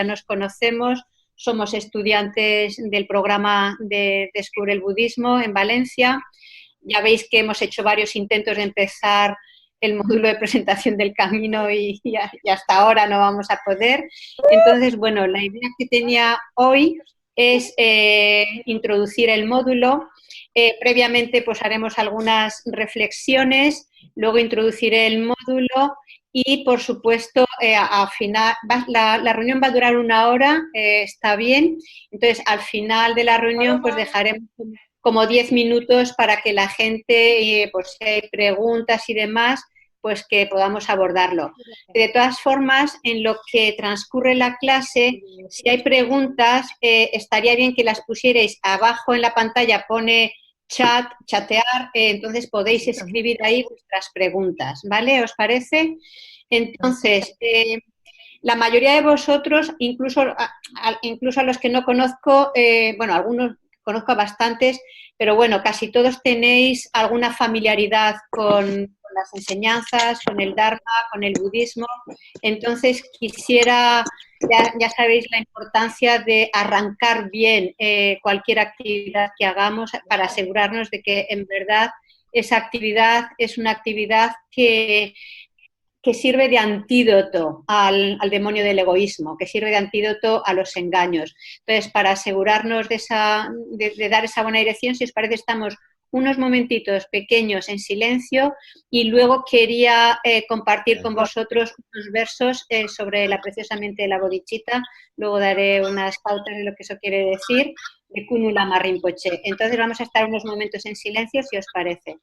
nos conocemos, somos estudiantes del programa de Descubre el Budismo en Valencia. Ya veis que hemos hecho varios intentos de empezar el módulo de presentación del camino y hasta ahora no vamos a poder. Entonces, bueno, la idea que tenía hoy es introducir el módulo. Previamente pues haremos algunas reflexiones, luego introduciré el módulo y por supuesto al final la reunión va a durar 1 hora, está bien. Entonces al final de la reunión pues dejaremos como 10 minutos para que la gente, pues si hay preguntas y demás, pues que podamos abordarlo. De todas formas, en lo que transcurre la clase, si hay preguntas, estaría bien que las pusierais abajo en la pantalla, pone chat, chatear, entonces podéis escribir ahí vuestras preguntas, ¿vale? ¿Os parece? Entonces, la mayoría de vosotros, incluso a los que no conozco, bueno, algunos conozco a bastantes, pero bueno, casi todos tenéis alguna familiaridad con las enseñanzas, con el Dharma, con el budismo. Entonces quisiera, ya sabéis la importancia de arrancar bien cualquier actividad que hagamos para asegurarnos de que en verdad esa actividad es una actividad que sirve de antídoto al demonio del egoísmo, que sirve de antídoto a los engaños. Entonces, para asegurarnos de dar esa buena dirección, si os parece, estamos unos momentitos pequeños en silencio y luego quería compartir con vosotros unos versos sobre la preciosamente de la bodhicitta. Luego daré unas pautas de lo que eso quiere decir, de Kunu Lama Rinpoche. Entonces vamos a estar unos momentos en silencio, si os parece.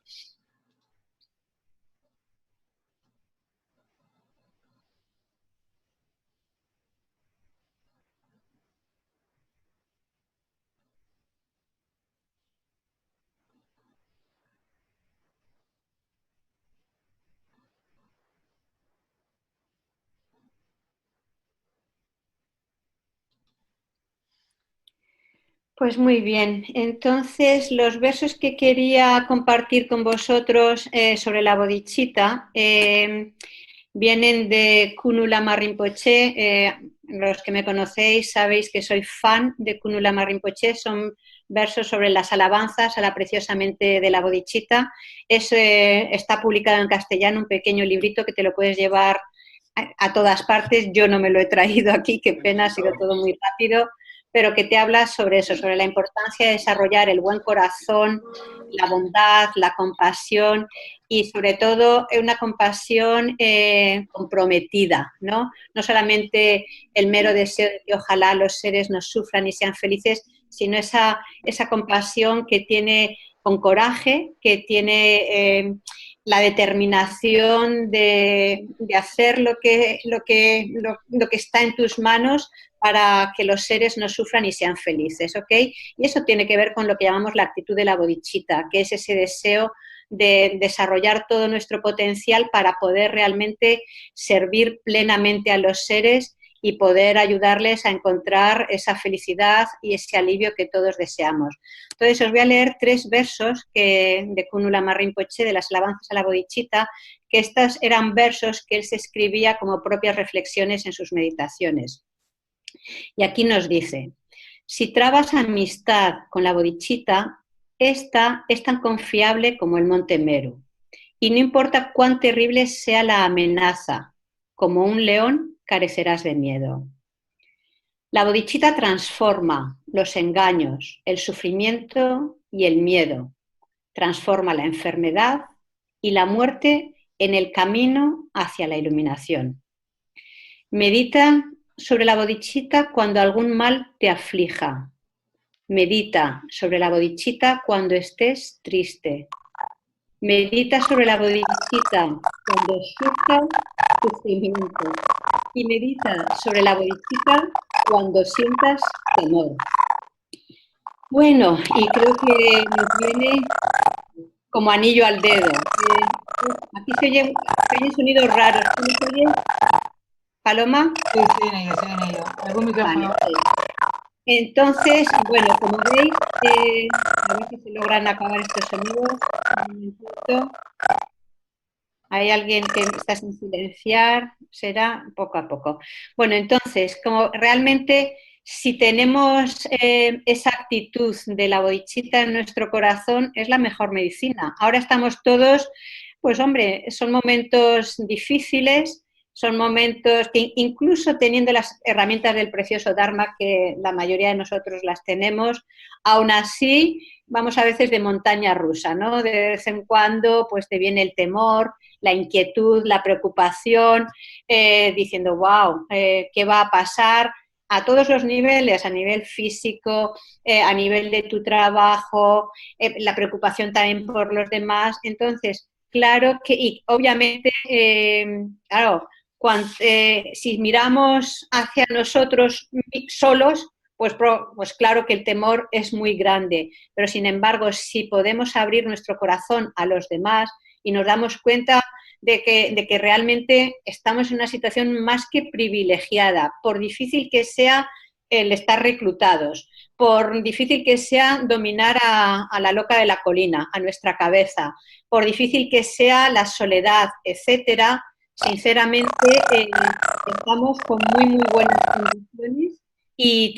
Pues muy bien, entonces los versos que quería compartir con vosotros sobre la bodhicitta vienen de Kunu Lama Rinpoche. Los que me conocéis sabéis que soy fan de Kunu Lama Rinpoche, son versos sobre las alabanzas a la preciosamente de la bodhicitta. Está publicado en castellano, un pequeño librito que te lo puedes llevar a todas partes. Yo no me lo he traído aquí, qué pena, ha sido todo muy rápido, pero que te habla sobre eso, sobre la importancia de desarrollar el buen corazón, la bondad, la compasión y sobre todo una compasión comprometida, ¿no? No solamente el mero deseo de que ojalá los seres no sufran y sean felices, sino esa compasión que tiene con coraje, que tiene la determinación de hacer lo que está en tus manos para que los seres no sufran y sean felices, ¿ok? Y eso tiene que ver con lo que llamamos la actitud de la bodhicitta, que es ese deseo de desarrollar todo nuestro potencial para poder realmente servir plenamente a los seres y poder ayudarles a encontrar esa felicidad y ese alivio que todos deseamos. Entonces os voy a leer 3 versos de Kunu Lama Rinpoche, de las alabanzas a la bodhicitta, que estos eran versos que él se escribía como propias reflexiones en sus meditaciones. Y aquí nos dice, si trabas amistad con la bodhicitta, esta es tan confiable como el monte Meru. Y no importa cuán terrible sea la amenaza, como un león carecerás de miedo. La bodhicitta transforma los engaños, el sufrimiento y el miedo. Transforma la enfermedad y la muerte en el camino hacia la iluminación. Medita sobre la bodhicitta cuando algún mal te aflija. Medita sobre la bodhicitta cuando estés triste. Medita sobre la bodhicitta cuando sufras sufrimiento. Y medita sobre la bodhicitta cuando sientas temor. Bueno, y creo que nos viene como anillo al dedo. Aquí se oyen sonidos raros. ¿Tú los oyes, Paloma? Sí, estoy en ello, estoy en ello. ¿Algún micrófono? Vale. Entonces, bueno, como veis, a ver si se logran acabar estos sonidos. Un momentito. Hay alguien que está sin silenciar, será poco a poco. Bueno, entonces, como realmente si tenemos esa actitud de la bodhicitta en nuestro corazón, es la mejor medicina. Ahora estamos todos, pues hombre, son momentos difíciles, son momentos que incluso teniendo las herramientas del precioso Dharma, que la mayoría de nosotros las tenemos, aún así vamos a veces de montaña rusa, ¿no? De vez en cuando pues te viene el temor, la inquietud, la preocupación, diciendo, wow, ¿qué va a pasar? A todos los niveles, a nivel físico, a nivel de tu trabajo, la preocupación también por los demás. Entonces, claro que, y obviamente, claro, si miramos hacia nosotros solos, pues claro que el temor es muy grande, pero sin embargo, si podemos abrir nuestro corazón a los demás y nos damos cuenta de que realmente estamos en una situación más que privilegiada, por difícil que sea el estar reclutados, por difícil que sea dominar a la loca de la colina, a nuestra cabeza, por difícil que sea la soledad, etcétera, sinceramente estamos con muy, muy buenas condiciones y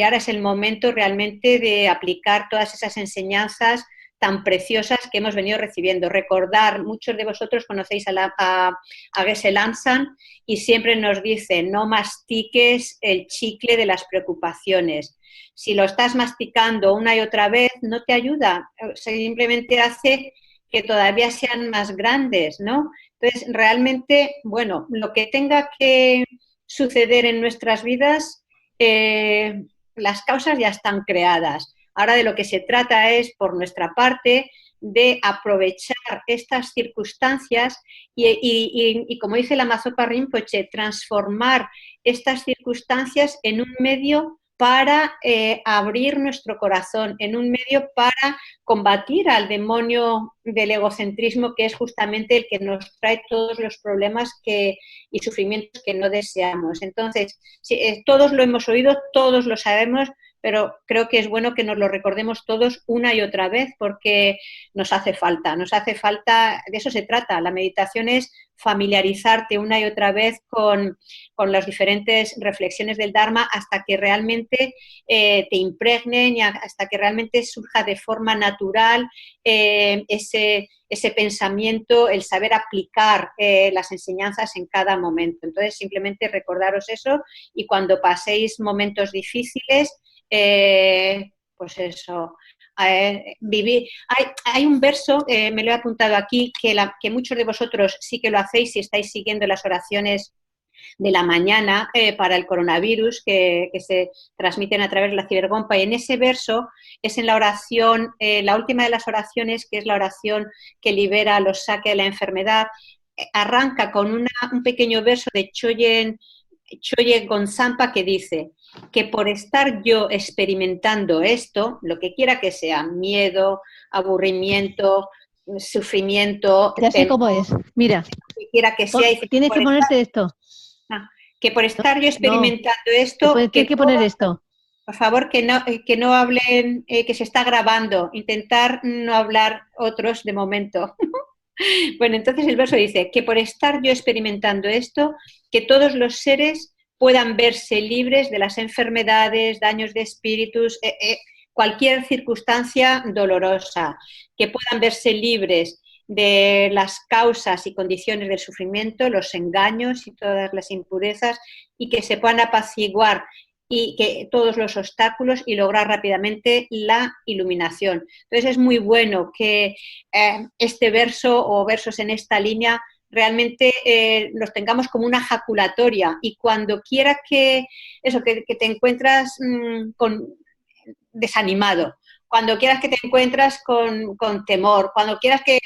ahora es el momento realmente de aplicar todas esas enseñanzas tan preciosas que hemos venido recibiendo. Recordar, muchos de vosotros conocéis a Geshe Lansan y siempre nos dice, no mastiques el chicle de las preocupaciones. Si lo estás masticando una y otra vez, no te ayuda, simplemente hace que todavía sean más grandes, ¿no? Entonces, realmente, bueno, lo que tenga que suceder en nuestras vidas, las causas ya están creadas. Ahora de lo que se trata es, por nuestra parte, de aprovechar estas circunstancias y como dice la Mazopa Rinpoche, transformar estas circunstancias en un medio para abrir nuestro corazón, en un medio para combatir al demonio del egocentrismo, que es justamente el que nos trae todos los problemas y sufrimientos que no deseamos. Entonces, sí, todos lo hemos oído, todos lo sabemos, pero creo que es bueno que nos lo recordemos todos una y otra vez porque nos hace falta, de eso se trata. La meditación es familiarizarte una y otra vez con las diferentes reflexiones del Dharma hasta que realmente te impregnen y hasta que realmente surja de forma natural ese pensamiento, el saber aplicar las enseñanzas en cada momento. Entonces, simplemente recordaros eso y cuando paséis momentos difíciles, pues eso, vivir. Hay un verso, me lo he apuntado aquí, que muchos de vosotros sí que lo hacéis si estáis siguiendo las oraciones de la mañana para el coronavirus que se transmiten a través de la cibergompa. Y en ese verso es en la oración, la última de las oraciones, que es la oración que libera a los saques de la enfermedad, arranca con un pequeño verso de Choyen Gonzampa que dice que por estar yo experimentando esto, lo que quiera que sea, miedo, aburrimiento, sufrimiento, Ya sé temor, cómo es. Mira, lo que quiera que sea, dice tienes que ponerte esto. que por estar yo No, experimentando esto, tienes que poner esto. por favor, que no hablen, que se está grabando, intentar no hablar otros de momento. Bueno, entonces el verso dice que por estar yo experimentando esto, que todos los seres puedan verse libres de las enfermedades, daños de espíritus, cualquier circunstancia dolorosa, que puedan verse libres de las causas y condiciones del sufrimiento, los engaños y todas las impurezas, y que se puedan apaciguar y que todos los obstáculos y lograr rápidamente la iluminación. Entonces es muy bueno que este verso o versos en esta línea realmente los tengamos como una jaculatoria y cuando quiera que te encuentras desanimado, cuando quieras que te encuentras con temor, cuando quieras que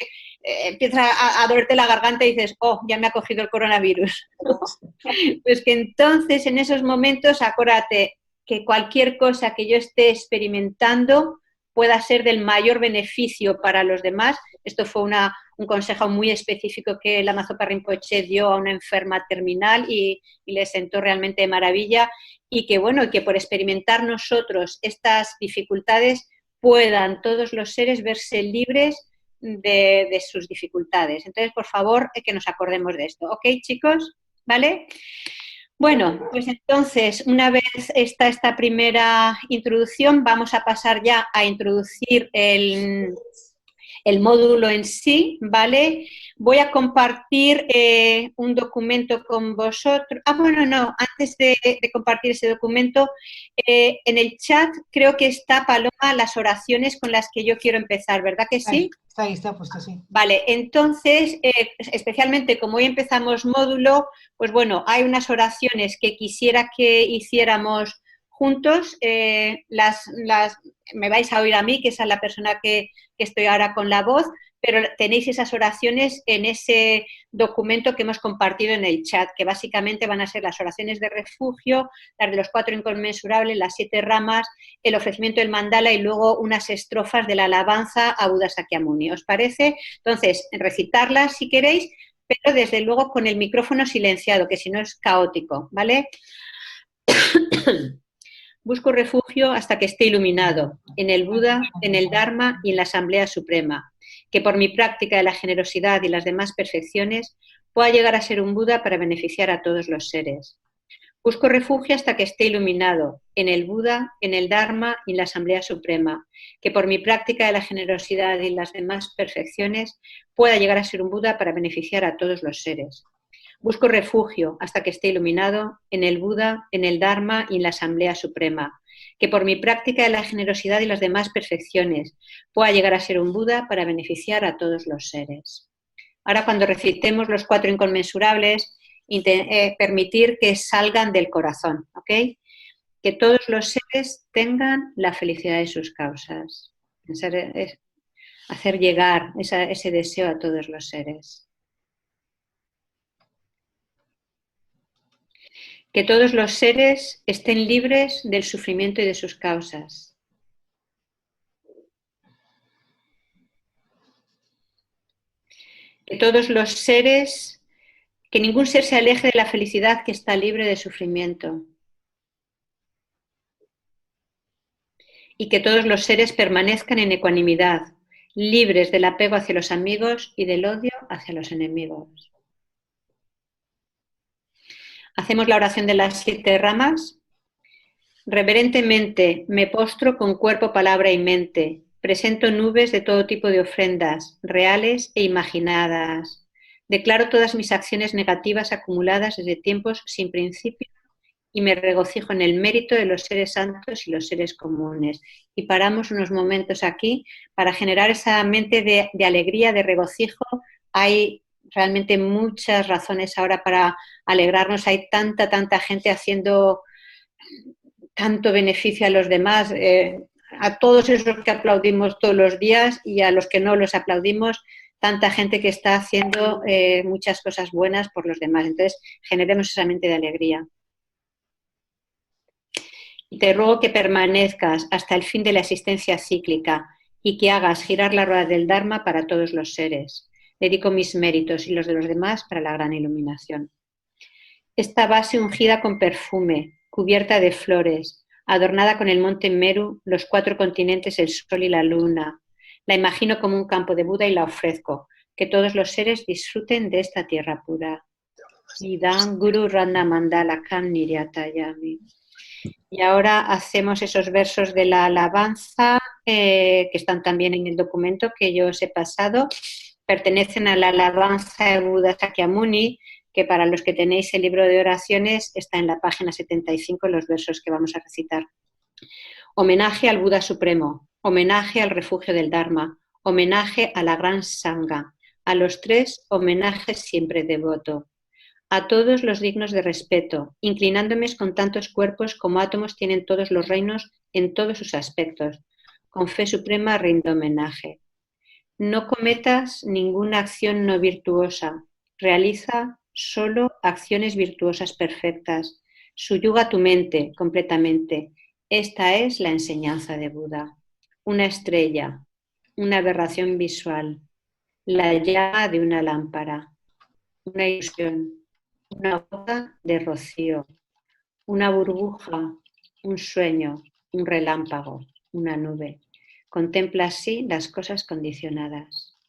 empiezas a dolerte la garganta y dices, oh, ya me ha cogido el coronavirus. Pues que entonces en esos momentos acuérdate que cualquier cosa que yo esté experimentando pueda ser del mayor beneficio para los demás. Esto fue un consejo muy específico que la Mazopa Rinpoche dio a una enferma terminal y le sentó realmente de maravilla y que bueno, que por experimentar nosotros estas dificultades puedan todos los seres verse libres de sus dificultades. Entonces, por favor, que nos acordemos de esto. ¿Ok, chicos? ¿Vale? Bueno, pues entonces, una vez está esta primera introducción, vamos a pasar ya a introducir el módulo en sí, ¿vale? Voy a compartir un documento con vosotros. Bueno, no, antes de compartir ese documento, en el chat creo que está, Paloma, las oraciones con las que yo quiero empezar, ¿verdad que sí? Está ahí, está puesto, sí. Vale, entonces, especialmente como hoy empezamos módulo, pues bueno, hay unas oraciones que quisiera que hiciéramos juntos, me vais a oír a mí, que es a la persona que estoy ahora con la voz, pero tenéis esas oraciones en ese documento que hemos compartido en el chat, que básicamente van a ser las oraciones de refugio, las de los 4 inconmensurables, las 7 ramas, el ofrecimiento del mandala y luego unas estrofas de la alabanza a Buda Sakyamuni. ¿Os parece? Entonces, recitarlas si queréis, pero desde luego con el micrófono silenciado, que si no es caótico, ¿vale? Busco refugio hasta que esté iluminado, en el Buda, en el Dharma y en la Asamblea Suprema, que por mi práctica de la generosidad y las demás perfecciones pueda llegar a ser un Buda para beneficiar a todos los seres. Busco refugio hasta que esté iluminado, en el Buda, en el Dharma y en la Asamblea Suprema, que por mi práctica de la generosidad y las demás perfecciones pueda llegar a ser un Buda para beneficiar a todos los seres. Busco refugio hasta que esté iluminado en el Buda, en el Dharma y en la Asamblea Suprema, que por mi práctica de la generosidad y las demás perfecciones pueda llegar a ser un Buda para beneficiar a todos los seres. Ahora, cuando recitemos los 4 inconmensurables, permitir que salgan del corazón, ¿ok? Que todos los seres tengan la felicidad de sus causas. Hacer llegar ese deseo a todos los seres. Que todos los seres estén libres del sufrimiento y de sus causas. Que todos los seres, que ningún ser se aleje de la felicidad que está libre de sufrimiento. Y que todos los seres permanezcan en ecuanimidad, libres del apego hacia los amigos y del odio hacia los enemigos. Hacemos la oración de las 7 ramas. Reverentemente me postro con cuerpo, palabra y mente. Presento nubes de todo tipo de ofrendas, reales e imaginadas. Declaro todas mis acciones negativas acumuladas desde tiempos sin principio y me regocijo en el mérito de los seres santos y los seres comunes. Y paramos unos momentos aquí para generar esa mente de alegría, de regocijo. Hay realmente muchas razones ahora para alegrarnos. Hay tanta gente haciendo tanto beneficio a los demás, a todos esos que aplaudimos todos los días y a los que no los aplaudimos, tanta gente que está haciendo muchas cosas buenas por los demás. Entonces, generemos esa mente de alegría. Y te ruego que permanezcas hasta el fin de la existencia cíclica y que hagas girar la rueda del Dharma para todos los seres. Dedico mis méritos y los de los demás para la gran iluminación. Esta base ungida con perfume, cubierta de flores, adornada con el monte Meru, los 4 continentes, el sol y la luna. La imagino como un campo de Buda y la ofrezco. Que todos los seres disfruten de esta tierra pura. Idam Guru Randa Mandala Kam Niryatayami. Y ahora hacemos esos versos de la alabanza que están también en el documento que yo os he pasado. Pertenecen a la alabanza de Buda Sakyamuni, que para los que tenéis el libro de oraciones está en la página 75 los versos que vamos a recitar. Homenaje al Buda Supremo, homenaje al refugio del Dharma, homenaje a la gran Sangha, a los 3 homenajes siempre devoto. A todos los dignos de respeto, inclinándome con tantos cuerpos como átomos tienen todos los reinos en todos sus aspectos. Con fe suprema rindo homenaje. No cometas ninguna acción no virtuosa, realiza solo acciones virtuosas perfectas. Suyuga tu mente completamente. Esta es la enseñanza de Buda. Una estrella, una aberración visual, la llama de una lámpara, una ilusión, una gota de rocío, una burbuja, un sueño, un relámpago, una nube. Contempla así las cosas condicionadas.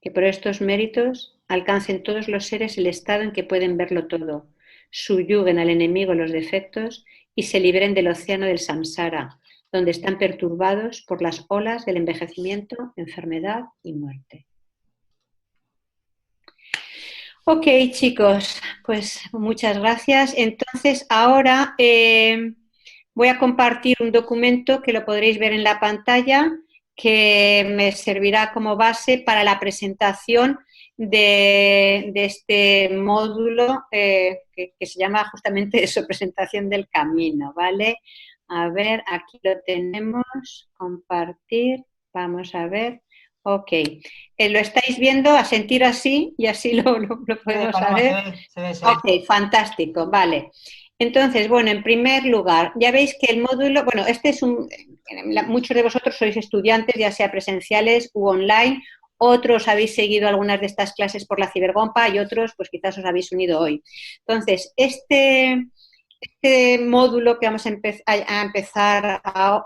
que por estos méritos alcancen todos los seres el estado en que pueden verlo todo, subyuguen al enemigo los defectos y se liberen del océano del samsara, donde están perturbados por las olas del envejecimiento, enfermedad y muerte. Ok, chicos, pues muchas gracias. Entonces, ahora voy a compartir un documento que lo podréis ver en la pantalla, que me servirá como base para la presentación de este módulo que se llama justamente eso, presentación del camino, ¿vale? A ver, aquí lo tenemos, compartir, vamos a ver. Ok, lo estáis viendo, a sentir así y así lo podemos saber. Se ve. Ok, fantástico, vale. Entonces, bueno, en primer lugar, ya veis que el módulo, bueno, este es muchos de vosotros sois estudiantes, ya sea presenciales u online, otros habéis seguido algunas de estas clases por la Cibergompa y otros, pues quizás os habéis unido hoy. Entonces, este módulo que vamos a empezar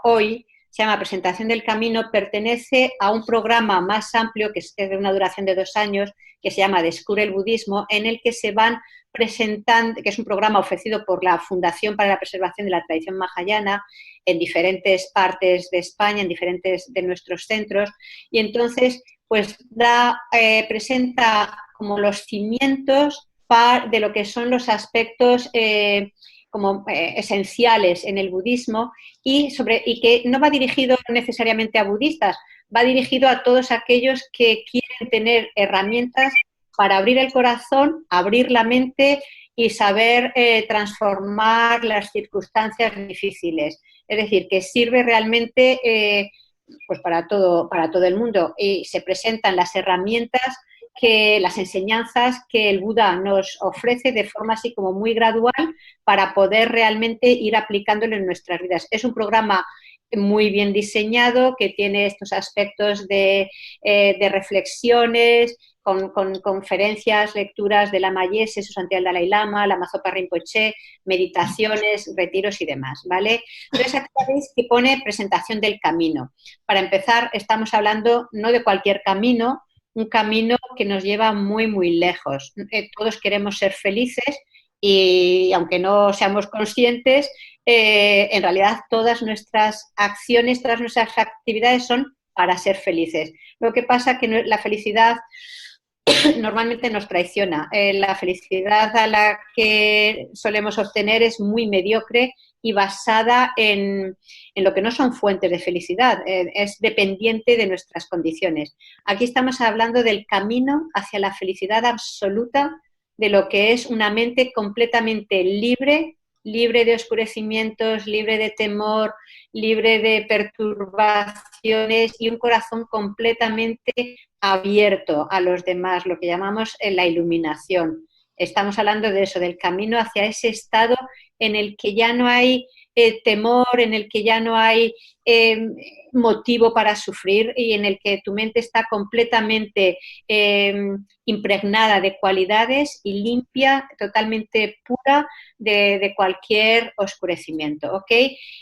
hoy se llama Presentación del Camino, pertenece a un programa más amplio que es de una duración de 2 años, que se llama Descubre el Budismo, en el que se van presentando, que es un programa ofrecido por la Fundación para la Preservación de la Tradición Mahayana en diferentes partes de España, en diferentes de nuestros centros, y entonces pues presenta como los cimientos de lo que son los aspectos esenciales en el budismo y que no va dirigido necesariamente a budistas, va dirigido a todos aquellos que quieren tener herramientas para abrir el corazón, abrir la mente y saber transformar las circunstancias difíciles. Es decir, que sirve realmente pues para todo el mundo y se presentan las herramientas las enseñanzas que el Buda nos ofrece de forma así como muy gradual para poder realmente ir aplicándolo en nuestras vidas. Es un programa muy bien diseñado que tiene estos aspectos de reflexiones, con conferencias, lecturas de Lama Yese, su santidad el Dalai Lama, Lama Zopa Rinpoche, meditaciones, retiros y demás, ¿vale? Entonces aquí veis que pone presentación del camino. Para empezar, estamos hablando no de cualquier camino, un camino que nos lleva muy, muy lejos. Todos queremos ser felices y aunque no seamos conscientes, en realidad todas nuestras acciones, todas nuestras actividades son para ser felices. Lo que pasa es que la felicidad normalmente nos traiciona. La felicidad a la que solemos obtener es muy mediocre y basada en lo que no son fuentes de felicidad, es dependiente de nuestras condiciones. Aquí estamos hablando del camino hacia la felicidad absoluta, de lo que es una mente completamente libre, libre de oscurecimientos, libre de temor, libre de perturbaciones y un corazón completamente abierto a los demás, lo que llamamos la iluminación. Estamos hablando de eso, del camino hacia ese estado en el que ya no hay temor, en el que ya no hay motivo para sufrir y en el que tu mente está completamente impregnada de cualidades y limpia, totalmente pura de cualquier oscurecimiento, ¿ok?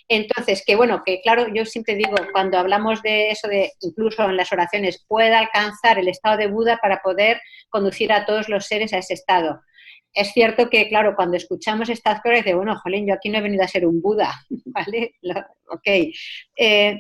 Entonces, que bueno, que claro, yo siempre digo, cuando hablamos de eso, de incluso en las oraciones, pueda alcanzar el estado de Buda para poder conducir a todos los seres a ese estado. Es cierto que, claro, cuando escuchamos estas cosas, de bueno, jolín, yo aquí no he venido a ser un Buda, ¿vale? Ok,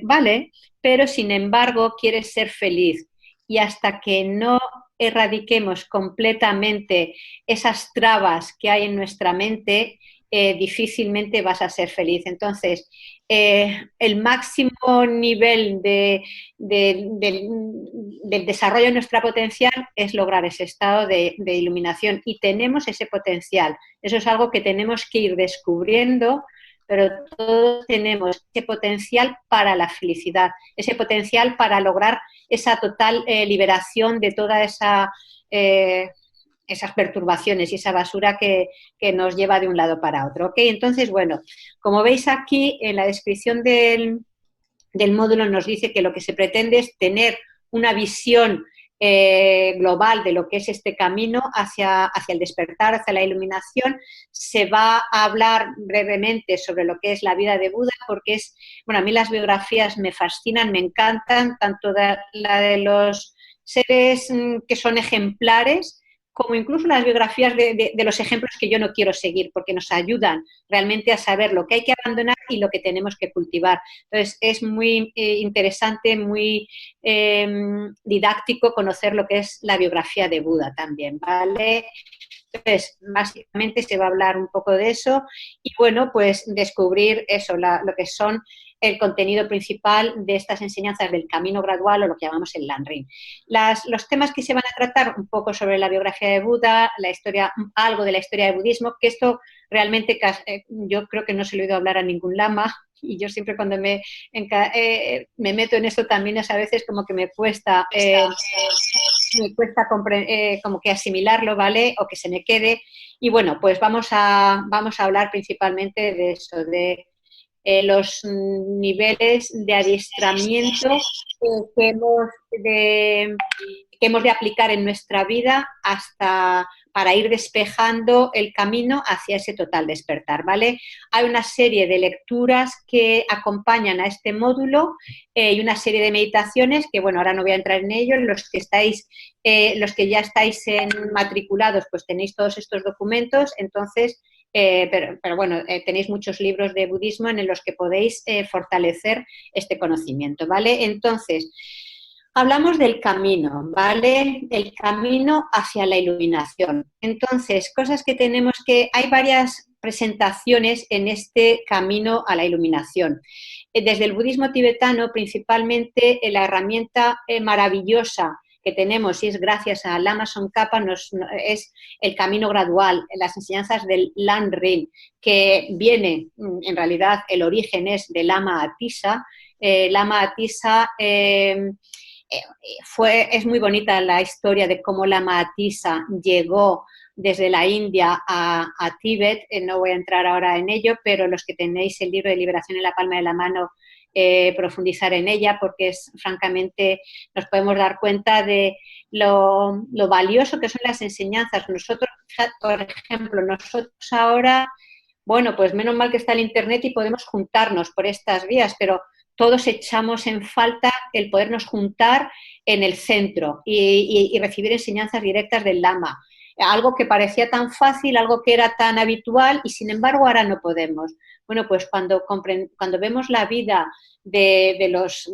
vale, pero sin embargo quieres ser feliz y hasta que no erradiquemos completamente esas trabas que hay en nuestra mente, difícilmente vas a ser feliz. Entonces, el máximo nivel del desarrollo de nuestra potencial es lograr ese estado de iluminación y tenemos ese potencial. Eso es algo que tenemos que ir descubriendo, pero todos tenemos ese potencial para la felicidad, ese potencial para lograr esa total liberación de toda esas perturbaciones y esa basura que nos lleva de un lado para otro. ¿Okay? Entonces, bueno, como veis aquí en la descripción del módulo nos dice que lo que se pretende es tener una visión global de lo que es este camino hacia el despertar, hacia la iluminación. Se va a hablar brevemente sobre lo que es la vida de Buda, porque bueno, a mí las biografías me fascinan, me encantan, tanto la de los seres que son ejemplares, como incluso las biografías de los ejemplos que yo no quiero seguir, porque nos ayudan realmente a saber lo que hay que abandonar y lo que tenemos que cultivar. Entonces, es muy interesante, muy didáctico conocer lo que es la biografía de Buda también, ¿vale? Entonces, básicamente se va a hablar un poco de eso y, bueno, pues descubrir eso, lo que son el contenido principal de estas enseñanzas del camino gradual o lo que llamamos el Lanrin. Los temas que se van a tratar, un poco sobre la biografía de Buda, la historia, algo de la historia del budismo, que esto realmente yo creo que no se lo he oído hablar a ningún lama, y yo siempre cuando me meto en esto también es a veces como que me cuesta como que asimilarlo, ¿vale? O que se me quede. Y bueno, pues vamos a hablar principalmente de eso, de los niveles de adiestramiento que hemos de aplicar en nuestra vida para ir despejando el camino hacia ese total despertar, ¿vale? Hay una serie de lecturas que acompañan a este módulo y una serie de meditaciones que, bueno, ahora no voy a entrar en ello. Los que ya estáis matriculados, pues tenéis todos estos documentos, entonces, pero bueno, tenéis muchos libros de budismo en los que podéis fortalecer este conocimiento, ¿vale? Entonces, hablamos del camino, ¿vale? El camino hacia la iluminación. Entonces, cosas que tenemos hay varias presentaciones en este camino a la iluminación. Desde el budismo tibetano, principalmente, la herramienta maravillosa que tenemos, y es gracias a Lama Tsongkhapa, es el camino gradual, las enseñanzas del Lanrin, que viene, en realidad, el origen es de Lama Atisa. Lama Atisa es muy bonita la historia de cómo Lama Atisa llegó desde la India a Tíbet. No voy a entrar ahora en ello, pero los que tenéis el libro de Liberación en la palma de la mano, profundizar en ella, porque francamente nos podemos dar cuenta de lo valioso que son las enseñanzas. Nosotros, por ejemplo, ahora, bueno, pues menos mal que está el Internet y podemos juntarnos por estas vías, pero todos echamos en falta el podernos juntar en el centro y recibir enseñanzas directas del Lama. Algo que parecía tan fácil, algo que era tan habitual, y sin embargo ahora no podemos. Bueno, pues cuando vemos la vida de los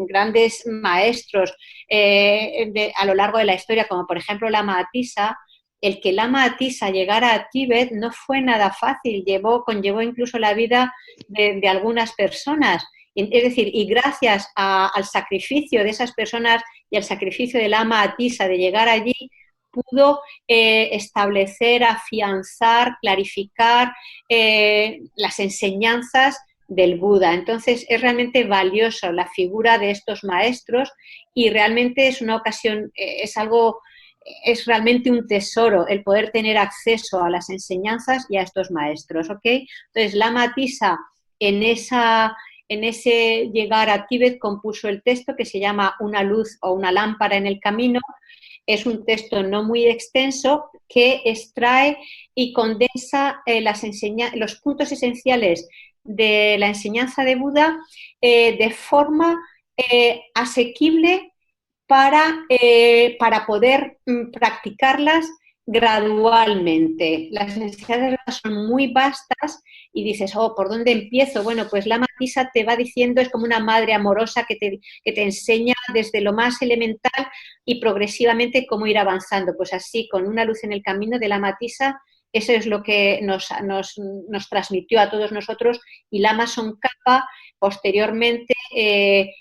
grandes maestros a lo largo de la historia, como por ejemplo Lama Atisa, el que Lama Atisa llegara a Tíbet no fue nada fácil, conllevó incluso la vida de algunas personas. Es decir, y gracias al sacrificio de esas personas y al sacrificio de Lama Atisa de llegar allí, pudo establecer, afianzar, clarificar las enseñanzas del Buda. Entonces, es realmente valioso la figura de estos maestros y realmente es una ocasión, es realmente un tesoro el poder tener acceso a las enseñanzas y a estos maestros, ¿ok? Entonces, Lama Atisa, en ese llegar a Tíbet, compuso el texto que se llama Una luz o una lámpara en el camino. Es un texto no muy extenso que extrae y condensa los puntos esenciales de la enseñanza de Buda de forma asequible para poder practicarlas gradualmente. Las enseñanzas son muy vastas y dices, ¿por dónde empiezo? Bueno, pues Lama Atisa te va diciendo, es como una madre amorosa que te enseña desde lo más elemental y progresivamente cómo ir avanzando. Pues así, con Una luz en el camino de Lama Atisa, eso es lo que nos transmitió a todos nosotros, y Lama Tsongkhapa posteriormente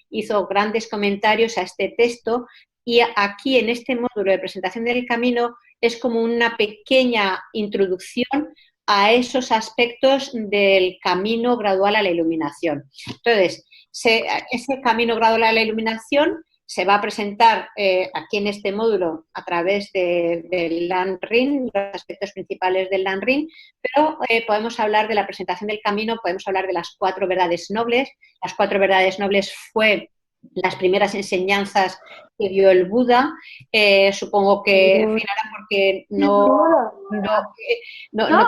hizo grandes comentarios a este texto, y aquí en este módulo de presentación del camino es como una pequeña introducción a esos aspectos del camino gradual a la iluminación. Entonces, ese camino gradual a la iluminación se va a presentar aquí en este módulo a través del Lanrin, los aspectos principales del Lanrin, pero podemos hablar de la presentación del camino, podemos hablar de las 4 verdades nobles. Las 4 verdades nobles fue las primeras enseñanzas que dio el Buda. Supongo que, en fin, ahora porque no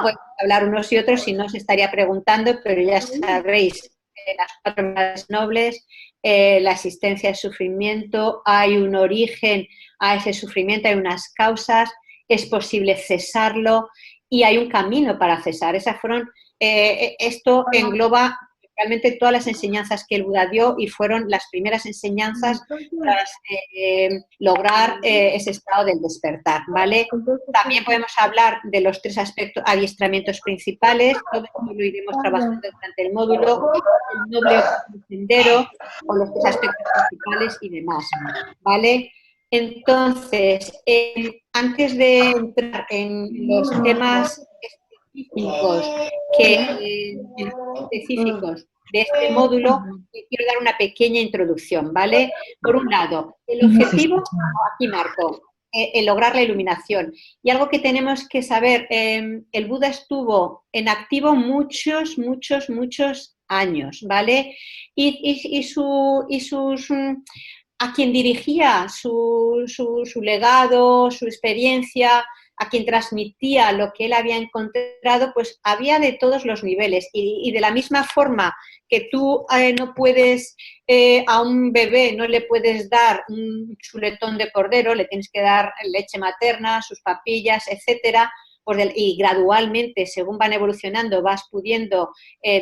podemos hablar unos y otros, si no os estaría preguntando, pero ya sabéis las 4 verdades nobles, la existencia del sufrimiento, hay un origen a ese sufrimiento, hay unas causas, es posible cesarlo y hay un camino para cesar. Esto engloba realmente todas las enseñanzas que el Buda dio y fueron las primeras enseñanzas para lograr ese estado del despertar, ¿vale? También podemos hablar de los 3 adiestramientos principales, todo esto lo iremos trabajando durante el módulo, el noble sendero, o los 3 aspectos principales y demás, ¿vale? Entonces, antes de entrar en los temas específicos de este módulo, quiero dar una pequeña introducción, ¿vale? Por un lado, el objetivo, aquí marco, el lograr la iluminación. Y algo que tenemos que saber, el Buda estuvo en activo muchos años, ¿vale? A quien dirigía su legado, su experiencia, a quien transmitía lo que él había encontrado, pues había de todos los niveles. Y de la misma forma que tú no puedes, a un bebé no le puedes dar un chuletón de cordero, le tienes que dar leche materna, sus papillas, etcétera, pues y gradualmente, según van evolucionando, vas pudiendo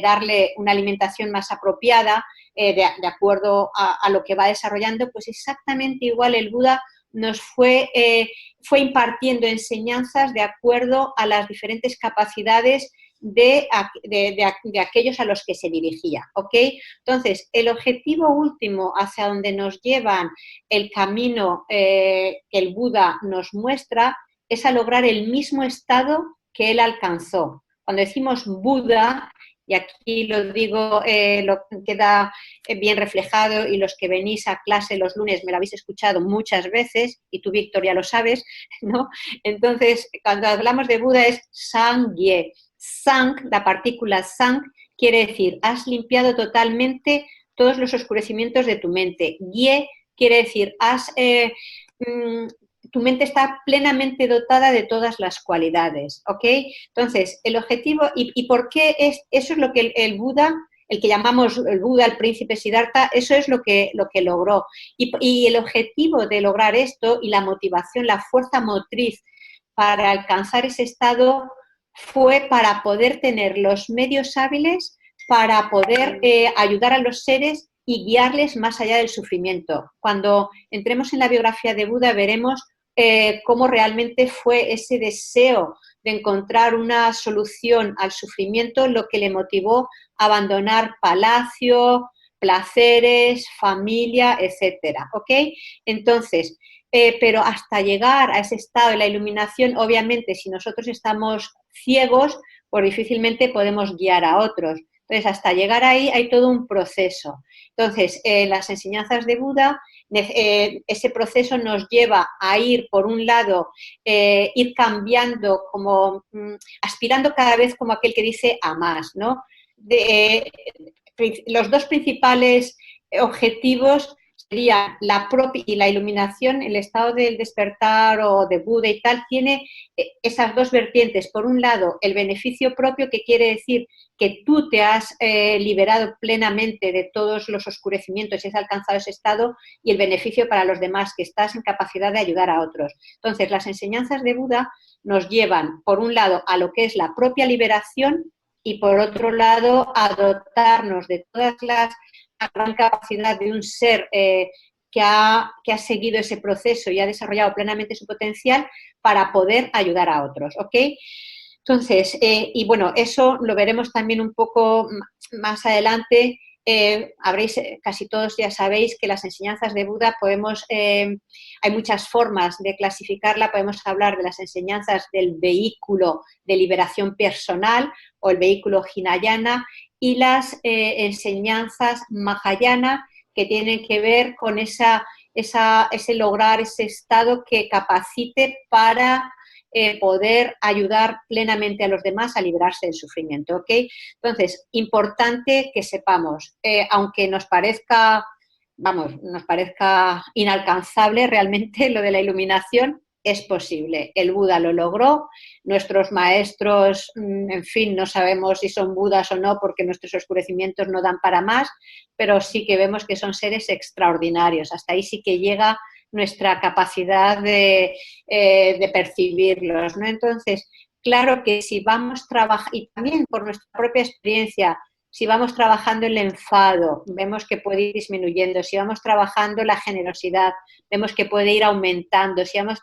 darle una alimentación más apropiada, de acuerdo a lo que va desarrollando, pues exactamente igual el Buda nos fue impartiendo enseñanzas de acuerdo a las diferentes capacidades de aquellos a los que se dirigía, ¿ok? Entonces, el objetivo último hacia donde nos llevan el camino que el Buda nos muestra es a lograr el mismo estado que él alcanzó. Cuando decimos Buda, y aquí lo digo, lo queda bien reflejado y los que venís a clase los lunes me lo habéis escuchado muchas veces y tú, Victoria, lo sabes, ¿no? Entonces, cuando hablamos de Buda es Sangye. Sang, la partícula Sang, quiere decir, has limpiado totalmente todos los oscurecimientos de tu mente. Ye quiere decir, tu mente está plenamente dotada de todas las cualidades, ¿ok? Entonces, el objetivo, ¿y por qué eso es lo que el Buda, el que llamamos el Buda, el príncipe Siddhartha, eso es lo que logró. Y el objetivo de lograr esto y la motivación, la fuerza motriz para alcanzar ese estado fue para poder tener los medios hábiles para poder ayudar a los seres y guiarles más allá del sufrimiento. Cuando entremos en la biografía de Buda veremos cómo realmente fue ese deseo de encontrar una solución al sufrimiento lo que le motivó a abandonar palacio, placeres, familia, etcétera, ¿ok? Entonces, pero hasta llegar a ese estado de la iluminación, obviamente, si nosotros estamos ciegos, pues difícilmente podemos guiar a otros. Entonces, hasta llegar ahí hay todo un proceso. Entonces, las enseñanzas de Buda, ese proceso nos lleva a ir, por un lado, ir cambiando, como aspirando cada vez como aquel que dice a más, ¿no? Los 2 principales objetivos serían la iluminación, el estado del despertar o de Buda y tal, tiene esas 2 vertientes. Por un lado, el beneficio propio, que quiere decir que tú te has liberado plenamente de todos los oscurecimientos y has alcanzado ese estado, y el beneficio para los demás, que estás en capacidad de ayudar a otros. Entonces, las enseñanzas de Buda nos llevan, por un lado, a lo que es la propia liberación y, por otro lado, a dotarnos de todas la gran capacidad de un ser que ha seguido ese proceso y ha desarrollado plenamente su potencial para poder ayudar a otros, ¿ok? Entonces, y bueno, eso lo veremos también un poco más adelante. Casi todos ya sabéis que las enseñanzas de Buda hay muchas formas de clasificarla. Podemos hablar de las enseñanzas del vehículo de liberación personal o el vehículo Hinayana, y las enseñanzas Mahayana, que tienen que ver con ese lograr ese estado que capacite para poder ayudar plenamente a los demás a librarse del sufrimiento, ¿ok? Entonces, importante que sepamos, aunque nos parezca inalcanzable realmente lo de la iluminación, es posible. El Buda lo logró, nuestros maestros, en fin, no sabemos si son budas o no porque nuestros oscurecimientos no dan para más, pero sí que vemos que son seres extraordinarios. Hasta ahí sí que llega nuestra capacidad de percibirlos, ¿no? Entonces, claro que si vamos trabajando, y también por nuestra propia experiencia, si vamos trabajando el enfado, vemos que puede ir disminuyendo. Si vamos trabajando la generosidad, vemos que puede ir aumentando. Si vamos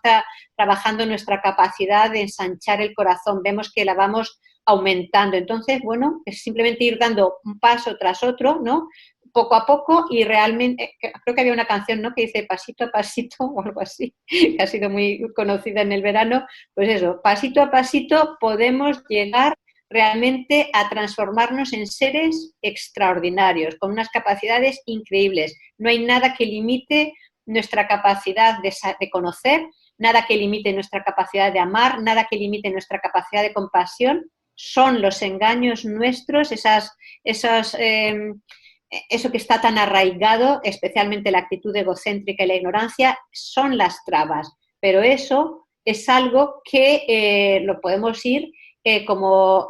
trabajando nuestra capacidad de ensanchar el corazón, vemos que la vamos aumentando. Entonces, bueno, es simplemente ir dando un paso tras otro, ¿no? Poco a poco, y realmente, creo que había una canción, ¿no?, que dice pasito a pasito o algo así, que ha sido muy conocida en el verano. Pues eso, pasito a pasito podemos llegar realmente a transformarnos en seres extraordinarios, con unas capacidades increíbles. No hay nada que limite nuestra capacidad de conocer, nada que limite nuestra capacidad de amar, nada que limite nuestra capacidad de compasión. Son los engaños nuestros, eso que está tan arraigado, especialmente la actitud egocéntrica y la ignorancia, son las trabas. Pero eso es algo que lo podemos ir como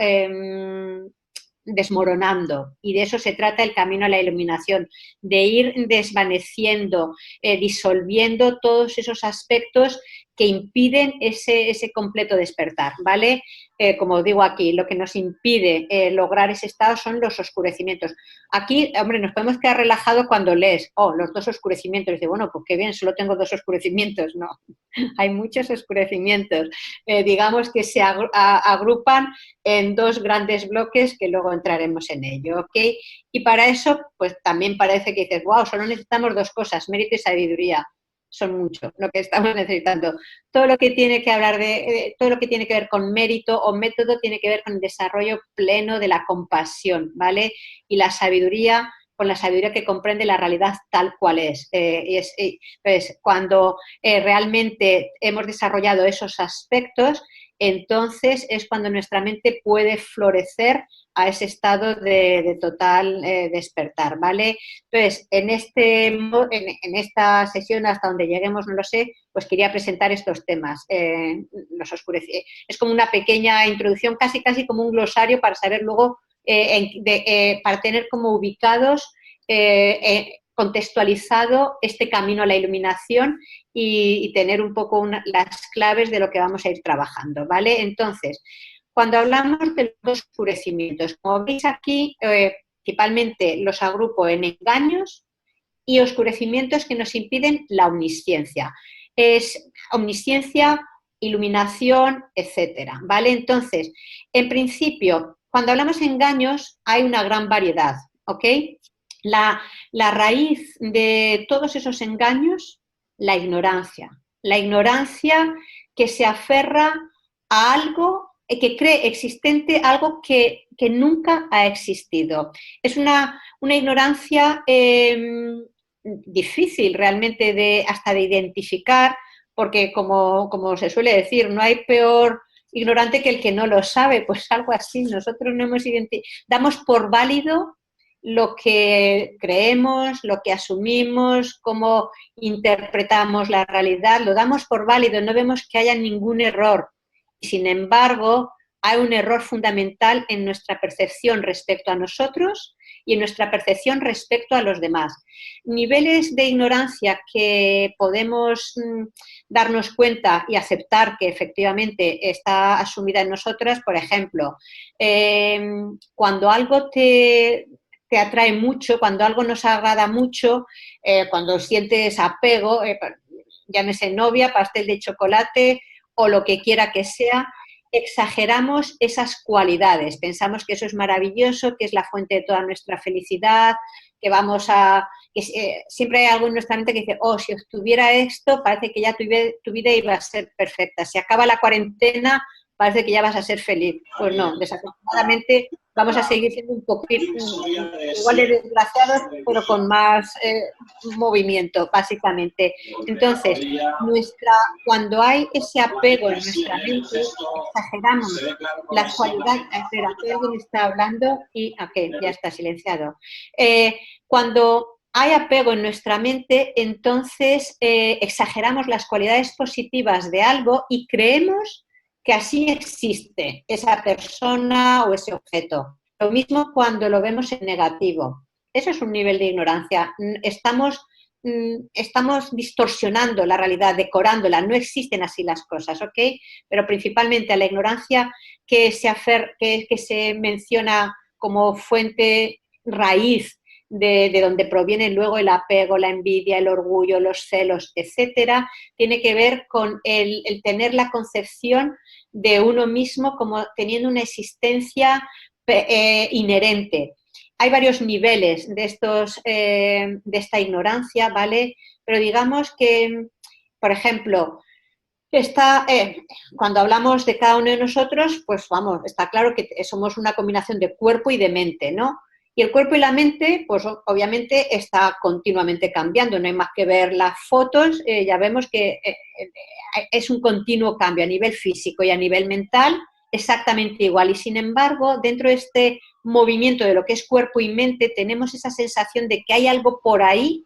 desmoronando, y de eso se trata el camino a la iluminación, de ir desvaneciendo, disolviendo todos esos aspectos que impiden ese completo despertar, ¿vale? Como digo aquí, lo que nos impide lograr ese estado son los oscurecimientos. Aquí, hombre, nos podemos quedar relajados cuando lees, los 2 oscurecimientos, y dices, bueno, pues qué bien, solo tengo 2 oscurecimientos. No, hay muchos oscurecimientos. Digamos que se agrupan en 2 grandes bloques que luego entraremos en ello, ¿ok? Y para eso, pues también parece que dices, wow, solo necesitamos 2 cosas, mérito y sabiduría. Son mucho lo que estamos necesitando. Todo lo que tiene que hablar todo lo que tiene que ver con mérito o método tiene que ver con el desarrollo pleno de la compasión, ¿vale? Y la sabiduría, con la sabiduría que comprende la realidad tal cual es. Pues, cuando realmente hemos desarrollado esos aspectos, entonces es cuando nuestra mente puede florecer a ese estado de total despertar, ¿vale? Entonces, en esta sesión, hasta donde lleguemos, no lo sé, pues quería presentar estos temas. Es como una pequeña introducción, casi como un glosario para saber luego, para tener como ubicados, contextualizado este camino a la iluminación y tener un poco las claves de lo que vamos a ir trabajando, ¿vale? Entonces, cuando hablamos de los oscurecimientos, como veis aquí, principalmente los agrupo en engaños y oscurecimientos que nos impiden la omnisciencia. Es omnisciencia, iluminación, etcétera, ¿vale? Entonces, en principio, cuando hablamos de engaños, hay una gran variedad, ¿ok? La raíz de todos esos engaños, la ignorancia. La ignorancia que se aferra a algo que cree existente, algo que nunca ha existido. Es una ignorancia difícil realmente hasta de identificar, porque como se suele decir, no hay peor ignorante que el que no lo sabe, pues algo así. Nosotros no damos por válido lo que creemos, lo que asumimos, cómo interpretamos la realidad, lo damos por válido, no vemos que haya ningún error. Sin embargo, hay un error fundamental en nuestra percepción respecto a nosotros y en nuestra percepción respecto a los demás. Niveles de ignorancia que podemos darnos cuenta y aceptar que efectivamente está asumida en nosotras, por ejemplo, cuando algo te atrae mucho, cuando algo nos agrada mucho, cuando sientes apego, llámese novia, pastel de chocolate o lo que quiera que sea, exageramos esas cualidades. Pensamos que eso es maravilloso, que es la fuente de toda nuestra felicidad, que siempre hay algo en nuestra mente que dice, si obtuviera esto, parece que ya tu vida iba a ser perfecta. Si acaba la cuarentena, parece que ya vas a ser feliz. Pues no, desafortunadamente vamos a seguir siendo un poquito igual de desgraciados, pero con más movimiento, básicamente. Entonces, cuando hay ese apego en nuestra mente, exageramos las cualidades. Espera, que alguien está hablando y ya está silenciado. Cuando hay apego en nuestra mente, entonces exageramos las cualidades positivas de algo y creemos que así existe esa persona o ese objeto. Lo mismo cuando lo vemos en negativo. Eso es un nivel de ignorancia. Estamos distorsionando la realidad, decorándola. No existen así las cosas, ¿ok? Pero principalmente a la ignorancia que se menciona como fuente raíz de donde proviene luego el apego, la envidia, el orgullo, los celos, etcétera, tiene que ver con el tener la concepción de uno mismo como teniendo una existencia inherente. Hay varios niveles de esta ignorancia, ¿vale? Pero digamos que, por ejemplo, cuando hablamos de cada uno de nosotros, pues vamos, está claro que somos una combinación de cuerpo y de mente, ¿no? Y el cuerpo y la mente, pues obviamente está continuamente cambiando, no hay más que ver las fotos, ya vemos que es un continuo cambio a nivel físico y a nivel mental, exactamente igual. Y sin embargo, dentro de este movimiento de lo que es cuerpo y mente, tenemos esa sensación de que hay algo por ahí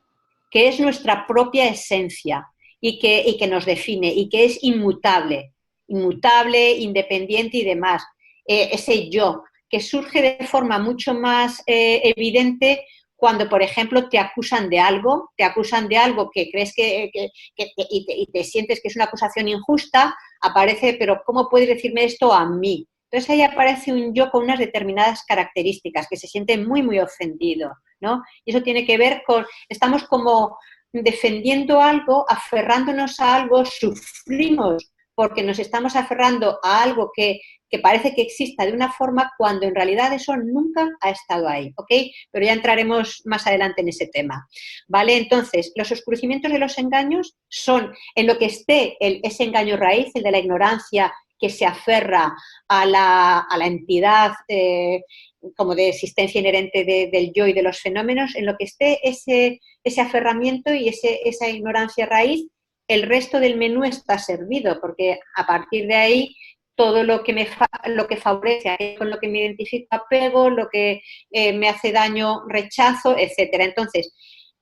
que es nuestra propia esencia y que nos define y que es inmutable, independiente y demás. Ese yo, que surge de forma mucho más evidente cuando, por ejemplo, te acusan de algo que crees y te sientes que es una acusación injusta, aparece, pero ¿cómo puedes decirme esto a mí? Entonces ahí aparece un yo con unas determinadas características, que se siente muy, muy ofendido, ¿no? Y eso tiene que ver con, estamos como defendiendo algo, aferrándonos a algo, sufrimos porque nos estamos aferrando a algo que parece que exista de una forma cuando en realidad eso nunca ha estado ahí, ¿ok? Pero ya entraremos más adelante en ese tema, ¿vale? Entonces, los oscurecimientos de los engaños son en lo que esté ese engaño raíz, el de la ignorancia que se aferra a la entidad como de existencia inherente del yo y de los fenómenos, en lo que esté ese aferramiento y esa ignorancia raíz, el resto del menú está servido, porque a partir de ahí todo lo que favorece, con lo que me identifico apego, lo que me hace daño rechazo, etcétera. Entonces,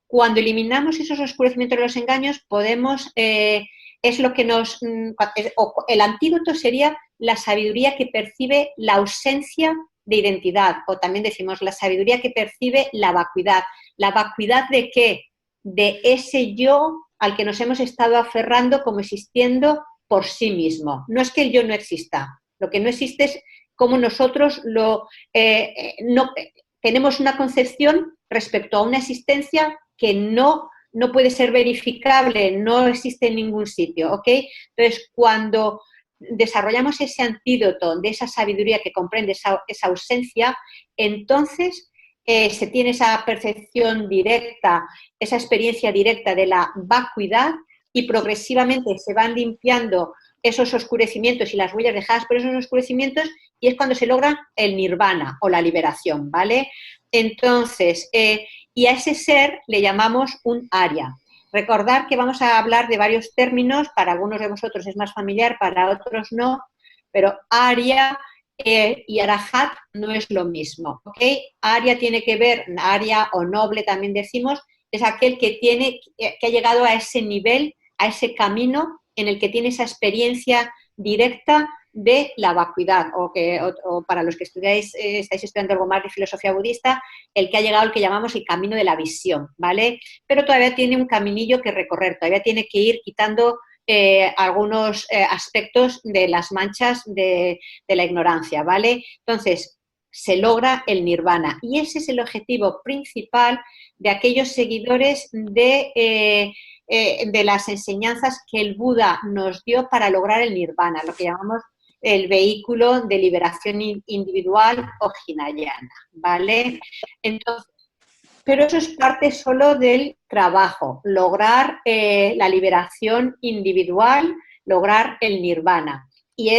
cuando eliminamos esos oscurecimientos de los engaños, podemos, es lo que el antídoto sería la sabiduría que percibe la ausencia de identidad, o también decimos la sabiduría que percibe la vacuidad. ¿La vacuidad de qué? De ese yo al que nos hemos estado aferrando como existiendo por sí mismo. No es que el yo no exista, lo que no existe es cómo nosotros tenemos una concepción respecto a una existencia que no puede ser verificable, no existe en ningún sitio, ¿ok? Entonces, cuando desarrollamos ese antídoto de esa sabiduría que comprende esa ausencia, entonces se tiene esa percepción directa, esa experiencia directa de la vacuidad y progresivamente se van limpiando esos oscurecimientos y las huellas dejadas por esos oscurecimientos y es cuando se logra el nirvana o la liberación, ¿vale? Entonces, y a ese ser le llamamos un Arya. Recordar que vamos a hablar de varios términos, para algunos de vosotros es más familiar, para otros no, pero Arya y Arahat no es lo mismo, ¿ok? Arya tiene que ver, Arya o noble también decimos, es aquel que ha llegado a ese nivel, a ese camino en el que tiene esa experiencia directa de la vacuidad, o para los que estáis estudiando algo más de filosofía budista, el que ha llegado al que llamamos el camino de la visión, ¿vale? Pero todavía tiene un caminillo que recorrer, todavía tiene que ir quitando algunos aspectos de las manchas de la ignorancia, ¿vale? Entonces, se logra el nirvana y ese es el objetivo principal de aquellos seguidores de las enseñanzas que el Buda nos dio para lograr el nirvana, lo que llamamos el vehículo de liberación individual o Hinayana, ¿vale? Entonces, pero eso es parte solo del trabajo, lograr la liberación individual, lograr el nirvana. Y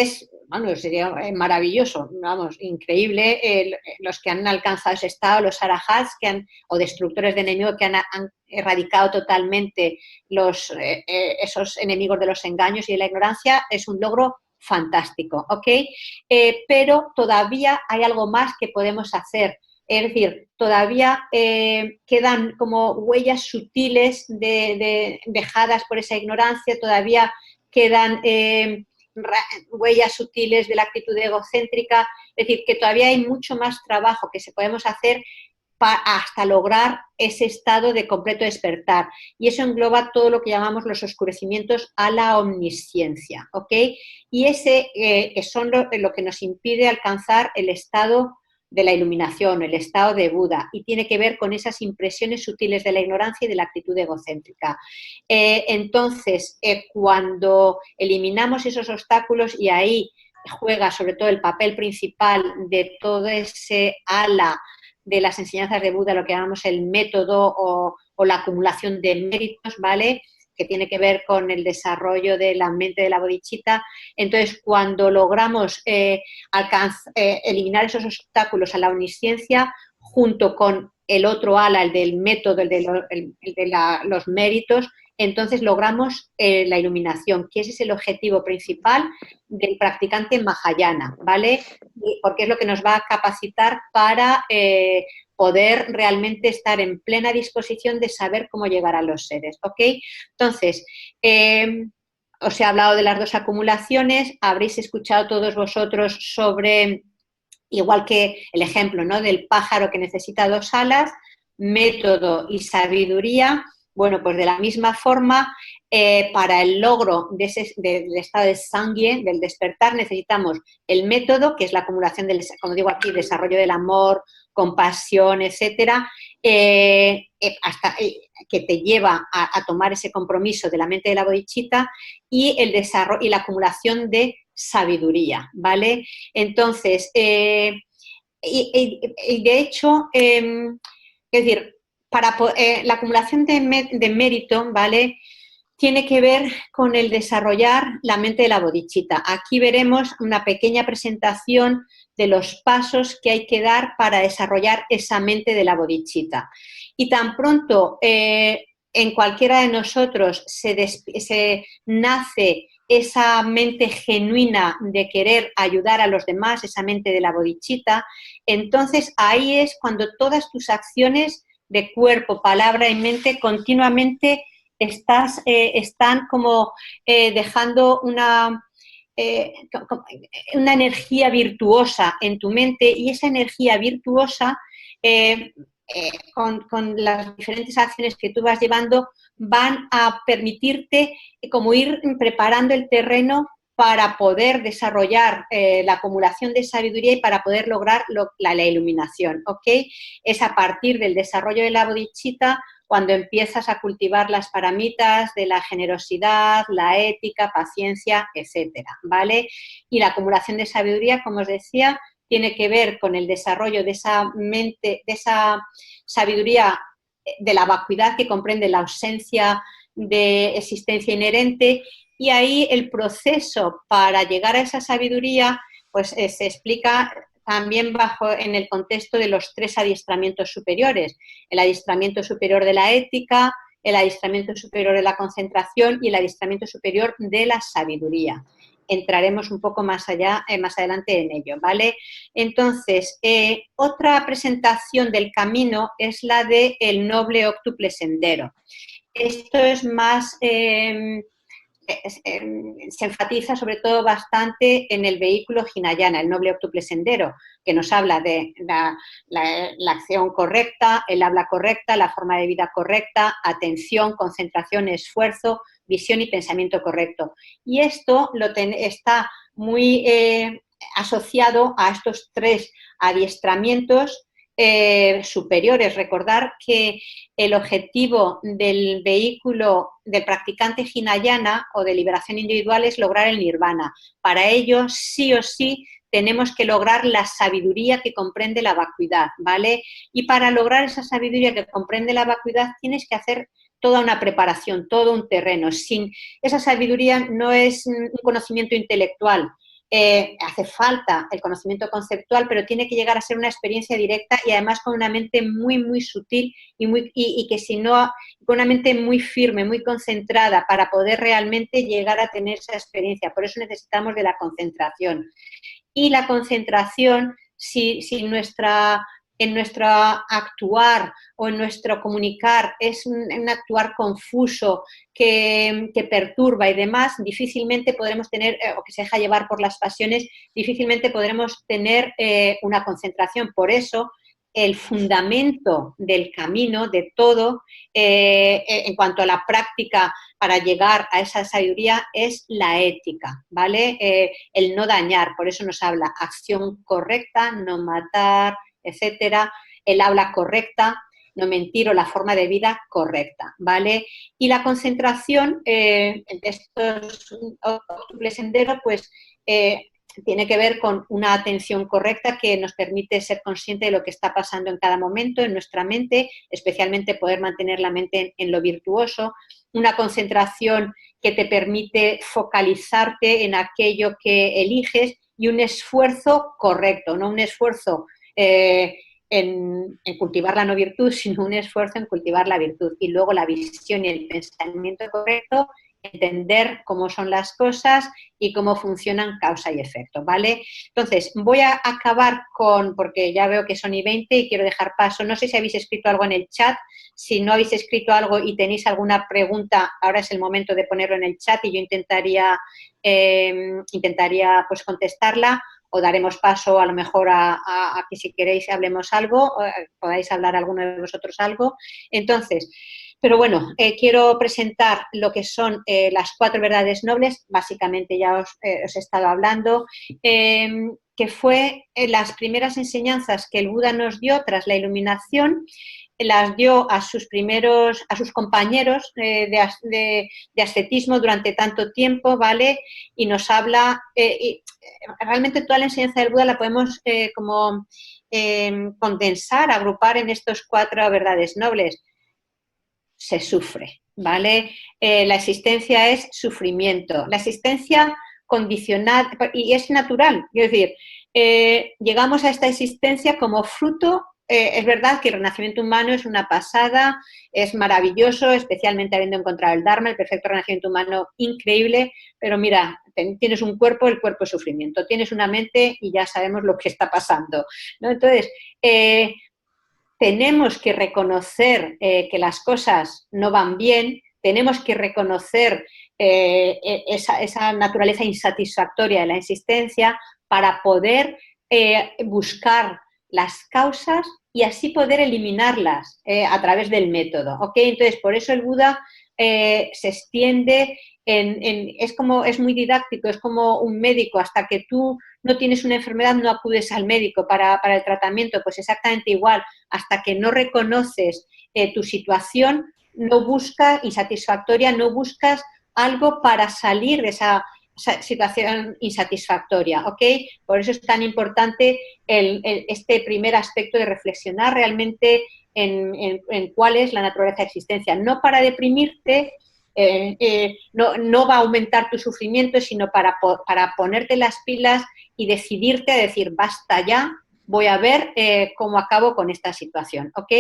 sería maravilloso, increíble los que han alcanzado ese estado, los arahats o destructores de enemigos que han erradicado totalmente esos enemigos de los engaños y de la ignorancia, es un logro fantástico, ¿ok? Pero todavía hay algo más que podemos hacer. Es decir, todavía quedan como huellas sutiles dejadas por esa ignorancia, todavía quedan huellas sutiles de la actitud egocéntrica, es decir, que todavía hay mucho más trabajo que se podemos hacer hasta lograr ese estado de completo despertar. Y eso engloba todo lo que llamamos los oscurecimientos a la omnisciencia, ¿ok? Y ese que son lo que nos impide alcanzar el estado de la iluminación, el estado de Buda, y tiene que ver con esas impresiones sutiles de la ignorancia y de la actitud egocéntrica. Entonces, cuando eliminamos esos obstáculos, y ahí juega sobre todo el papel principal de todo ese ala de las enseñanzas de Buda, lo que llamamos el método o la acumulación de méritos, ¿vale?, que tiene que ver con el desarrollo de la mente de la bodhicitta. Entonces, cuando logramos eliminar esos obstáculos a la omnisciencia, junto con el otro ala, el del método, el de los méritos, entonces logramos la iluminación, que ese es el objetivo principal del practicante Mahayana, ¿vale? Porque es lo que nos va a capacitar para poder realmente estar en plena disposición de saber cómo llegar a los seres, ¿ok? Entonces, os he hablado de las dos acumulaciones, habréis escuchado todos vosotros sobre, igual que el ejemplo, ¿no?, del pájaro que necesita dos alas, método y sabiduría. Bueno, pues de la misma forma, para el logro del estado de sangye, del despertar, necesitamos el método, que es la acumulación del, como digo aquí, desarrollo del amor, compasión, etcétera, hasta que te lleva a tomar ese compromiso de la mente de la bodhicitta, y el desarrollo y la acumulación de sabiduría, ¿vale? Entonces, y de hecho, es decir, la acumulación de mérito, ¿vale?, tiene que ver con el desarrollar la mente de la bodhicitta. Aquí veremos una pequeña presentación de los pasos que hay que dar para desarrollar esa mente de la bodhicitta. Y tan pronto en cualquiera de nosotros se nace esa mente genuina de querer ayudar a los demás, esa mente de la bodhicitta, entonces ahí es cuando todas tus acciones de cuerpo, palabra y mente continuamente están como dejando una energía virtuosa en tu mente, y esa energía virtuosa con las diferentes acciones que tú vas llevando van a permitirte como ir preparando el terreno para poder desarrollar la acumulación de sabiduría y para poder lograr la iluminación, ¿ok? Es a partir del desarrollo de la bodhicitta cuando empiezas a cultivar las paramitas de la generosidad, la ética, paciencia, etcétera, ¿vale? Y la acumulación de sabiduría, como os decía, tiene que ver con el desarrollo de esa mente, de esa sabiduría de la vacuidad, que comprende la ausencia de existencia inherente, y ahí el proceso para llegar a esa sabiduría pues se explica también en el contexto de los 3 adiestramientos superiores: el adiestramiento superior de la ética, el adiestramiento superior de la concentración y el adiestramiento superior de la sabiduría. Entraremos un poco más allá, más adelante en ello, ¿vale? Entonces, otra presentación del camino es la del noble óctuple sendero. Esto es más... se enfatiza sobre todo bastante en el vehículo Hinayana, el noble óctuple sendero, que nos habla de la acción correcta, el habla correcta, la forma de vida correcta, atención, concentración, esfuerzo, visión y pensamiento correcto. Y esto está muy asociado a estos 3 adiestramientos superiores. Recordar que el objetivo del vehículo del practicante Hinayana o de liberación individual es lograr el nirvana. Para ello, sí o sí, tenemos que lograr la sabiduría que comprende la vacuidad, ¿vale? Y para lograr esa sabiduría que comprende la vacuidad tienes que hacer toda una preparación, todo un terreno. Sin esa sabiduría no es un conocimiento intelectual. Hace falta el conocimiento conceptual, pero tiene que llegar a ser una experiencia directa y además con una mente muy, muy sutil y que si no, con una mente muy firme, muy concentrada para poder realmente llegar a tener esa experiencia. Por eso necesitamos de la concentración. Y la concentración, si nuestra en nuestro actuar o en nuestro comunicar es un actuar confuso que perturba y demás, difícilmente podremos tener, o que se deja llevar por las pasiones, difícilmente podremos tener una concentración. Por eso, el fundamento del camino, de todo, en cuanto a la práctica para llegar a esa sabiduría, es la ética, ¿vale? El no dañar, por eso nos habla acción correcta, no matar, etcétera, el habla correcta, no mentir o la forma de vida correcta, ¿vale? Y la concentración en estos octuple sendero, pues tiene que ver con una atención correcta que nos permite ser consciente de lo que está pasando en cada momento en nuestra mente, especialmente poder mantener la mente en lo virtuoso, una concentración que te permite focalizarte en aquello que eliges y un esfuerzo correcto, no un esfuerzo en cultivar la no virtud, sino un esfuerzo en cultivar la virtud. Y luego la visión y el pensamiento correcto, entender cómo son las cosas y cómo funcionan causa y efecto, ¿vale? Entonces, voy a acabar porque ya veo que son y 20 y quiero dejar paso, no sé si habéis escrito algo en el chat, si no habéis escrito algo y tenéis alguna pregunta, ahora es el momento de ponerlo en el chat y yo intentaría pues contestarla, o daremos paso a lo mejor a que si queréis hablemos algo, podáis hablar alguno de vosotros algo. Entonces, pero bueno, quiero presentar lo que son las 4 verdades nobles, básicamente ya os he estado hablando, que fue las primeras enseñanzas que el Buda nos dio tras la iluminación, las dio a sus compañeros de ascetismo durante tanto tiempo, ¿vale? Y nos habla, realmente toda la enseñanza del Buda la podemos condensar, agrupar en estos 4 verdades nobles. Se sufre, ¿vale? La existencia es sufrimiento. La existencia condicionada, y es natural, es decir, llegamos a esta existencia como fruto. Es verdad que el renacimiento humano es una pasada, es maravilloso, especialmente habiendo encontrado el Dharma, el perfecto renacimiento humano, increíble, pero mira, tienes un cuerpo, el cuerpo es sufrimiento, tienes una mente y ya sabemos lo que está pasando, ¿no? Entonces, tenemos que reconocer que las cosas no van bien, tenemos que reconocer esa naturaleza insatisfactoria de la existencia para poder buscar las causas y así poder eliminarlas a través del método, ¿ok? Entonces, por eso el Buda se extiende es muy didáctico, es como un médico, hasta que tú no tienes una enfermedad no acudes al médico para el tratamiento, pues exactamente igual, hasta que no reconoces tu situación, no buscas insatisfactoria, no buscas algo para salir de esa situación insatisfactoria, ¿ok? Por eso es tan importante este primer aspecto de reflexionar realmente en cuál es la naturaleza de existencia, no para deprimirte, no va a aumentar tu sufrimiento, sino para ponerte las pilas y decidirte a decir, basta ya, voy a ver cómo acabo con esta situación, ¿ok?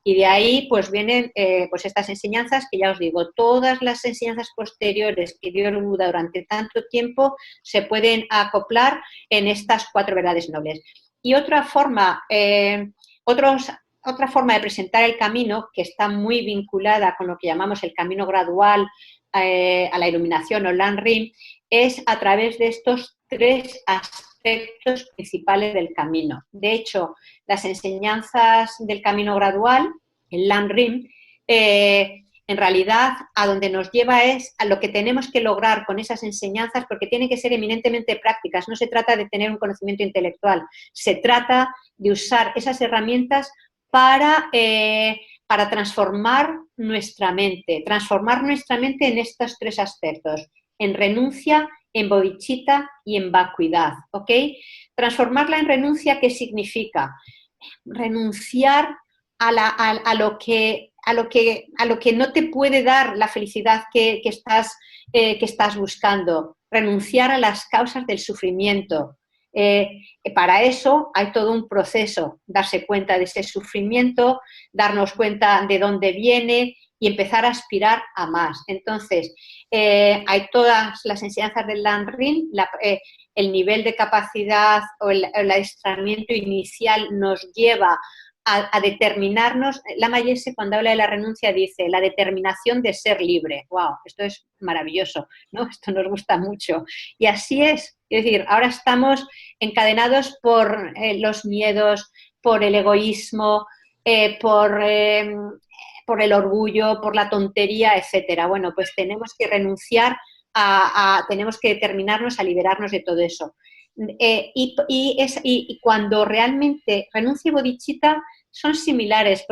Y de ahí pues vienen pues estas enseñanzas que ya os digo, todas las enseñanzas posteriores que dio el Buda durante tanto tiempo se pueden acoplar en estas 4 verdades nobles. Y otra forma, otra forma de presentar el camino, que está muy vinculada con lo que llamamos el camino gradual a la iluminación o Lan-Rim, es a través de estos 3 aspectos principales del camino. De hecho, las enseñanzas del camino gradual, el Lan-Rim, en realidad a donde nos lleva es a lo que tenemos que lograr con esas enseñanzas, porque tienen que ser eminentemente prácticas. No se trata de tener un conocimiento intelectual, se trata de usar esas herramientas para transformar nuestra mente en estos 3 aspectos, en renuncia, en bodhicitta y en vacuidad, ¿ok? Transformarla en renuncia, ¿qué significa? Renunciar a lo que no te puede dar la felicidad que estás buscando, renunciar a las causas del sufrimiento. Para eso hay todo un proceso, darse cuenta de ese sufrimiento, darnos cuenta de dónde viene y empezar a aspirar a más. Entonces, hay todas las enseñanzas del Lanrin, el nivel de capacidad o el adiestramiento inicial nos lleva a determinarnos. Lama Yese, cuando habla de la renuncia, dice la determinación de ser libre. ¡Wow! Esto es maravilloso, ¿no? Esto nos gusta mucho. Y así es decir, ahora estamos encadenados por los miedos, por el egoísmo, por el orgullo, por la tontería, etcétera. Bueno, pues tenemos que renunciar tenemos que determinarnos a liberarnos de todo eso. Y cuando realmente renuncia y bodhicitta son similares,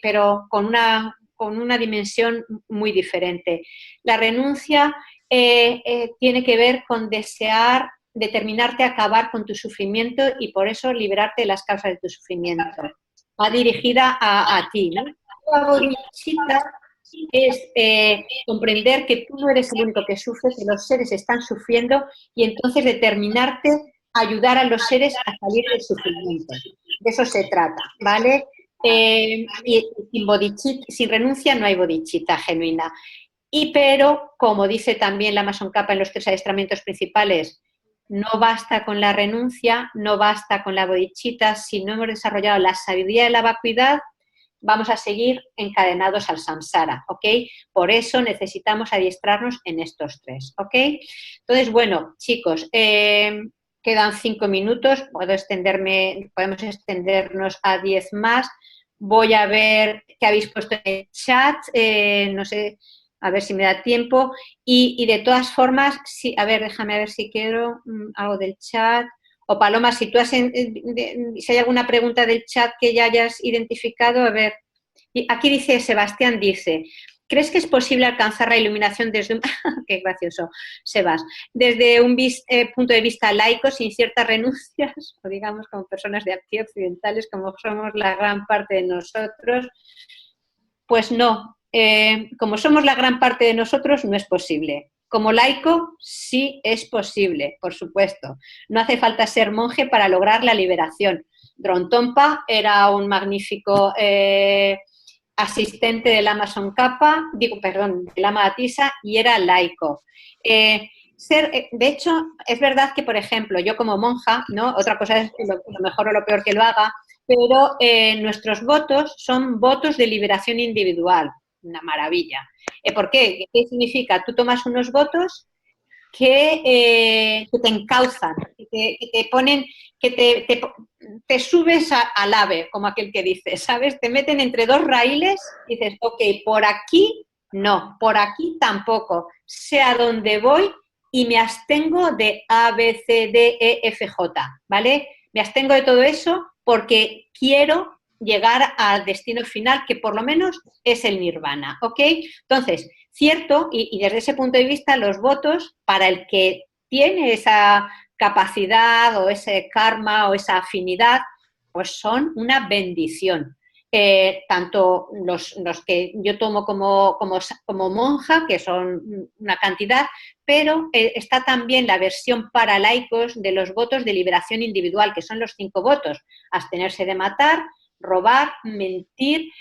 pero con una dimensión muy diferente. La renuncia tiene que ver con determinarte a acabar con tu sufrimiento y por eso liberarte de las causas de tu sufrimiento. Va dirigida a ti, ¿no? La bodhicitta es comprender que tú no eres el único que sufre, que los seres están sufriendo y entonces determinarte a ayudar a los seres a salir del sufrimiento. De eso se trata, ¿vale? Y sin renuncia no hay bodhicitta genuina. Pero, como dice también Lama Tsongkhapa en los 3 adiestramientos principales, no basta con la renuncia, no basta con la bodhicitta, si no hemos desarrollado la sabiduría de la vacuidad, vamos a seguir encadenados al samsara, ¿ok? Por eso necesitamos adiestrarnos en estos 3, ¿ok? Entonces, bueno, chicos, quedan 5 minutos, podemos extendernos a 10 más. Voy a ver qué habéis puesto en el chat, no sé, a ver si me da tiempo. Y de todas formas, sí, a ver, déjame ver si quiero algo del chat. O Paloma, si tú si hay alguna pregunta del chat que ya hayas identificado, a ver. Aquí dice, Sebastián dice, ¿crees que es posible alcanzar la iluminación desde un... qué gracioso, Sebas, desde un punto de vista laico, sin ciertas renuncias, o digamos como personas de aquí occidentales, como somos la gran parte de nosotros? Pues no, como somos la gran parte de nosotros, no es posible. Como laico, sí es posible, por supuesto. No hace falta ser monje para lograr la liberación. Dromtonpa era un magnífico asistente del Lama Tsongkhapa, del Lama Atisa, y era laico. De hecho, es verdad que, por ejemplo, yo como monja, ¿no? Otra cosa es lo mejor o lo peor que lo haga, pero nuestros votos son votos de liberación individual. Una maravilla. ¿Por qué? ¿Qué significa? Tú tomas unos votos que te encauzan, que te ponen, que te subes al ave, como aquel que dice, ¿sabes? Te meten entre 2 raíles y dices, ok, por aquí no, por aquí tampoco, sé a dónde voy y me abstengo de A, B, C, D, E, F, J, ¿vale? Me abstengo de todo eso porque quiero llegar al destino final, que por lo menos es el nirvana, ¿ok? Entonces, cierto, y desde ese punto de vista, los votos, para el que tiene esa capacidad o ese karma o esa afinidad, pues son una bendición. Tanto los que yo tomo como monja, que son una cantidad, pero está también la versión para laicos de los votos de liberación individual, que son los 5 votos: abstenerse de matar, robar, mentir,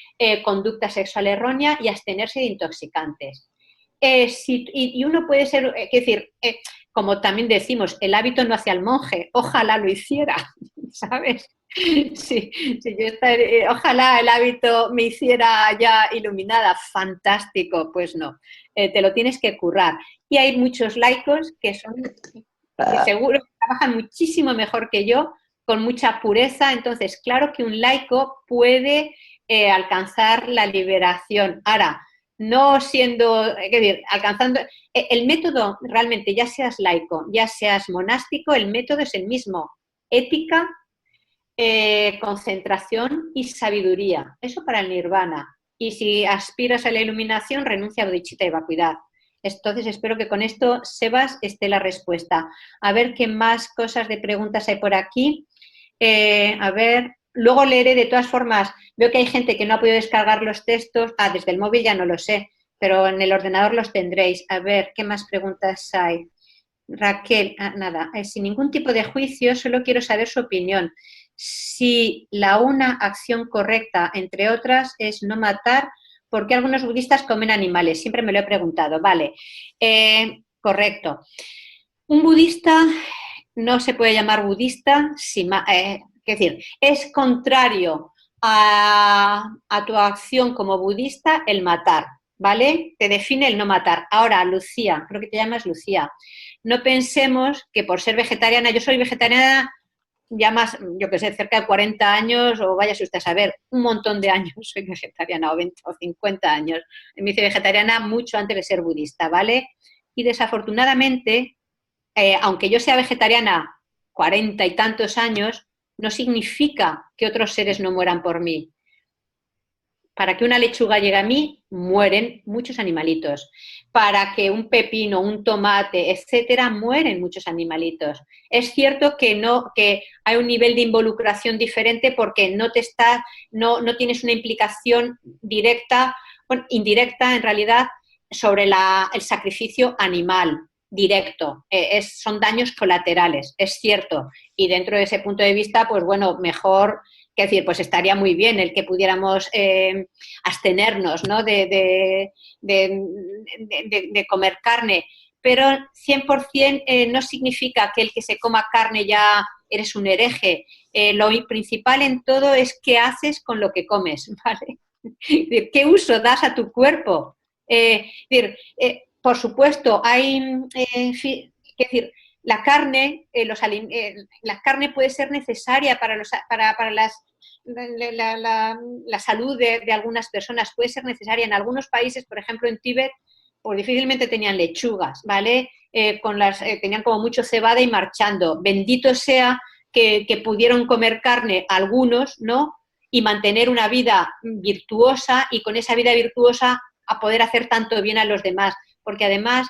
conducta sexual errónea y abstenerse de intoxicantes. Y uno puede ser, es decir, como también decimos, el hábito no hace al monje, ojalá lo hiciera, ¿sabes? Sí, ojalá el hábito me hiciera ya iluminada, fantástico, pues no, te lo tienes que currar. Y hay muchos laicos que seguro trabajan muchísimo mejor que yo, con mucha pureza. Entonces, claro que un laico puede alcanzar la liberación. Ahora, no siendo, alcanzando, el método realmente, ya seas laico, ya seas monástico, el método es el mismo: ética, concentración y sabiduría. Eso para el nirvana. Y si aspiras a la iluminación, renuncia a bodhicitta y vacuidad. Entonces, espero que con esto, Sebas, esté la respuesta. A ver qué más cosas de preguntas hay por aquí. A ver, luego leeré. De todas formas, veo que hay gente que no ha podido descargar los textos. Desde el móvil ya no lo sé, pero en el ordenador los tendréis. A ver, ¿qué más preguntas hay? Raquel, nada, sin ningún tipo de juicio, solo quiero saber su opinión. Si una acción correcta, entre otras, es no matar ¿por qué algunos budistas comen animales? Siempre me lo he preguntado. Vale, correcto. Un budista no se puede llamar budista, es decir, es contrario a tu acción como budista el matar, ¿vale? Te define el no matar. Ahora, Lucía, creo que te llamas Lucía, no pensemos que por ser vegetariana, yo soy vegetariana ya más, yo que sé, cerca de 40 años, o váyase usted a saber, un montón de años soy vegetariana, o 20 o 50 años. Me hice vegetariana mucho antes de ser budista, ¿vale? Y desafortunadamente, aunque yo sea vegetariana 40 y tantos años, no significa que otros seres no mueran por mí. Para que una lechuga llegue a mí, mueren muchos animalitos. Para que un pepino, un tomate, etcétera, mueren muchos animalitos. Es cierto que hay un nivel de involucración diferente porque no tienes una implicación directa, bueno, indirecta en realidad, sobre el sacrificio animal directo. Son daños colaterales, es cierto. Y dentro de ese punto de vista, pues bueno, mejor. Es decir, pues estaría muy bien el que pudiéramos abstenernos, ¿no? de comer carne, pero 100% no significa que el que se coma carne ya eres un hereje. Lo principal en todo es qué haces con lo que comes, ¿vale? ¿Qué uso das a tu cuerpo? Por supuesto, es decir, la carne, la carne puede ser necesaria para la salud de algunas personas, puede ser necesaria. En algunos países, por ejemplo en Tíbet, pues difícilmente tenían lechugas, ¿vale? Tenían como mucho cebada y marchando. Bendito sea que pudieron comer carne algunos, ¿no? Y mantener una vida virtuosa, y con esa vida virtuosa a poder hacer tanto bien a los demás. Porque además,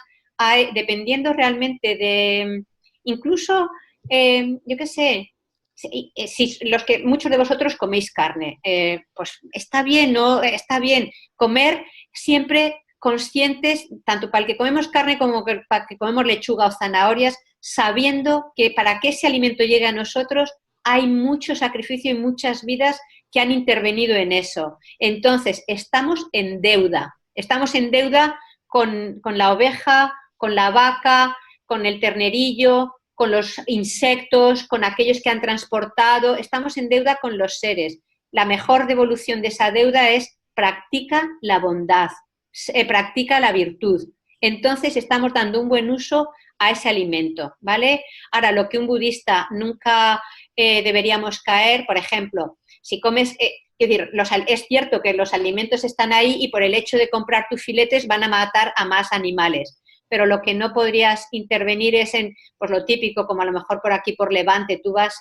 dependiendo realmente incluso, yo qué sé, si muchos de vosotros coméis carne, pues está bien, ¿no? Está bien comer siempre conscientes, tanto para el que comemos carne como para el que comemos lechuga o zanahorias, sabiendo que para que ese alimento llegue a nosotros hay mucho sacrificio y muchas vidas que han intervenido en eso. Entonces, estamos en deuda con la oveja, con la vaca, con el ternerillo, con los insectos, con aquellos que han transportado. Estamos en deuda con los seres. La mejor devolución de esa deuda es practica la bondad, practica la virtud. Entonces estamos dando un buen uso a ese alimento, ¿vale? Ahora, lo que un budista nunca deberíamos caer, por ejemplo, si comes... Es decir, es cierto que los alimentos están ahí y por el hecho de comprar tus filetes van a matar a más animales, pero lo que no podrías intervenir es en, pues lo típico, como a lo mejor por aquí, por Levante, tú vas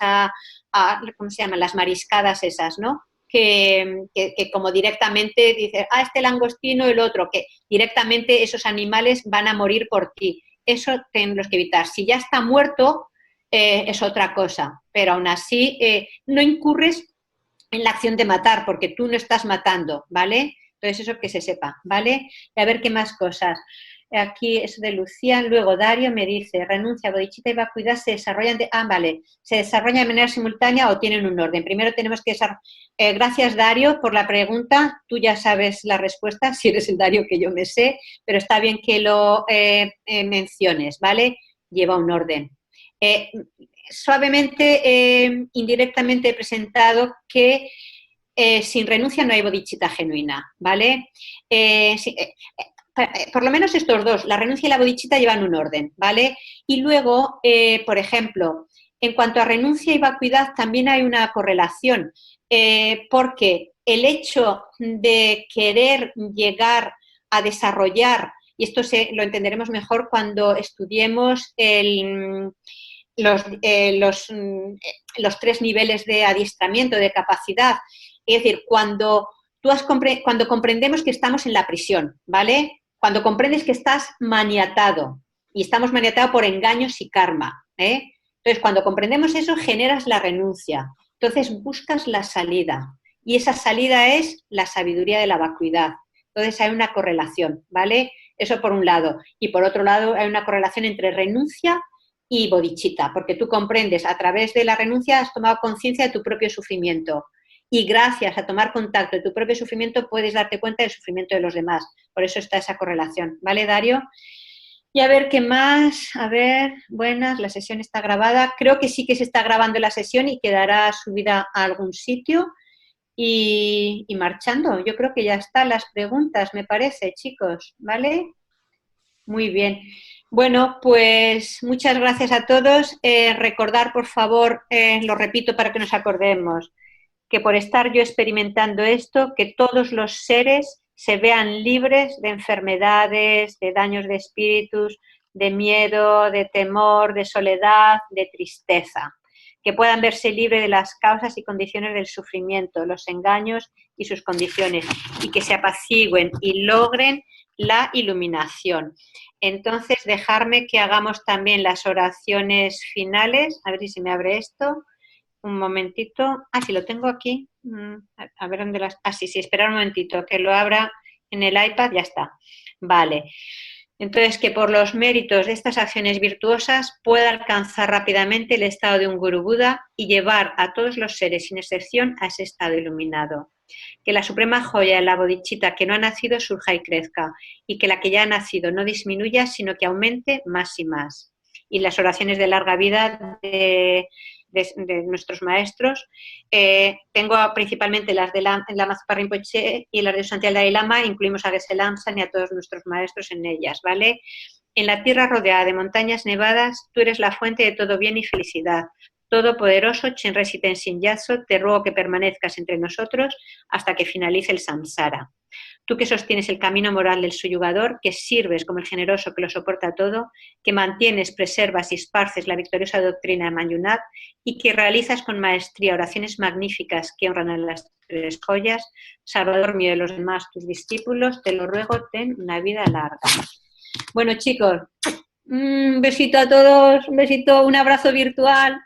¿cómo se llaman? Las mariscadas esas, ¿no? Que como directamente dices, este langostino, el otro, que directamente esos animales van a morir por ti. Eso tenemos que evitar. Si ya está muerto, es otra cosa, pero aún así no incurres en la acción de matar, porque tú no estás matando, ¿vale? Entonces eso que se sepa, ¿vale? Y a ver qué más cosas. Aquí es de Lucía. Luego Dario me dice, renuncia, bodhicitta y vacuidad se desarrollan se desarrollan de manera simultánea o tienen un orden. Primero tenemos que gracias Dario por la pregunta, tú ya sabes la respuesta, si eres el Dario que yo me sé, pero está bien que lo menciones, ¿vale? Lleva un orden. Suavemente, indirectamente he presentado que sin renuncia no hay bodhicitta genuina, ¿vale? Por lo menos estos dos, la renuncia y la bodhicitta llevan un orden, ¿vale? Y luego, por ejemplo, en cuanto a renuncia y vacuidad también hay una correlación, porque el hecho de querer llegar a desarrollar, y esto lo entenderemos mejor cuando estudiemos los 3 niveles de adiestramiento, de capacidad. Es decir, cuando comprendemos que estamos en la prisión, ¿vale? Cuando comprendes que estás maniatado, y estamos maniatados por engaños y karma, ¿eh? Entonces, cuando comprendemos eso, generas la renuncia. Entonces, buscas la salida. Y esa salida es la sabiduría de la vacuidad. Entonces, hay una correlación, ¿vale? Eso por un lado. Y por otro lado, hay una correlación entre renuncia y bodhicitta, porque tú comprendes, a través de la renuncia has tomado conciencia de tu propio sufrimiento. y gracias a tomar contacto de tu propio sufrimiento puedes darte cuenta del sufrimiento de los demás. Por eso está esa correlación. ¿Vale, Dario? Y a ver qué más. A ver, buenas, la sesión está grabada. Creo que sí que se está grabando la sesión y quedará subida a algún sitio. Y marchando. Yo creo que ya están las preguntas, me parece, chicos. ¿Vale? Muy bien. Bueno, pues muchas gracias a todos. Recordar, por favor, lo repito para que nos acordemos, que por estar yo experimentando esto, que todos los seres se vean libres de enfermedades, de daños de espíritus, de miedo, de temor, de soledad, de tristeza. Que puedan verse libres de las causas y condiciones del sufrimiento, los engaños y sus condiciones, y que se apacigüen y logren la iluminación. Entonces, dejarme que hagamos también las oraciones finales. A ver si se me abre esto. Un momentito. Ah, sí, lo tengo aquí. A ver dónde las... Ah, sí, esperar un momentito, que lo abra en el iPad, ya está. Vale. Entonces, que por los méritos de estas acciones virtuosas pueda alcanzar rápidamente el estado de un Guru Buda y llevar a todos los seres, sin excepción, a ese estado iluminado. Que la suprema joya de la bodhicitta que no ha nacido surja y crezca, y que la que ya ha nacido no disminuya, sino que aumente más y más. Y las oraciones de larga vida de nuestros maestros. Tengo principalmente las de Lama Zopa Rinpoche y las de Santiago Dalai Lama, incluimos a Geshe Lamsan y a todos nuestros maestros en ellas, ¿vale? En la tierra rodeada de montañas nevadas, tú eres la fuente de todo bien y felicidad. Todopoderoso Chenrezig Tenzin Gyatso, te ruego que permanezcas entre nosotros hasta que finalice el samsara. Tú que sostienes el camino moral del suyugador, que sirves como el generoso que lo soporta todo, que mantienes, preservas y esparces la victoriosa doctrina de Manjunat y que realizas con maestría oraciones magníficas que honran a las tres joyas, Salvador mío de los demás, tus discípulos, te lo ruego, ten una vida larga. Bueno, chicos, un besito a todos, un besito, un abrazo virtual.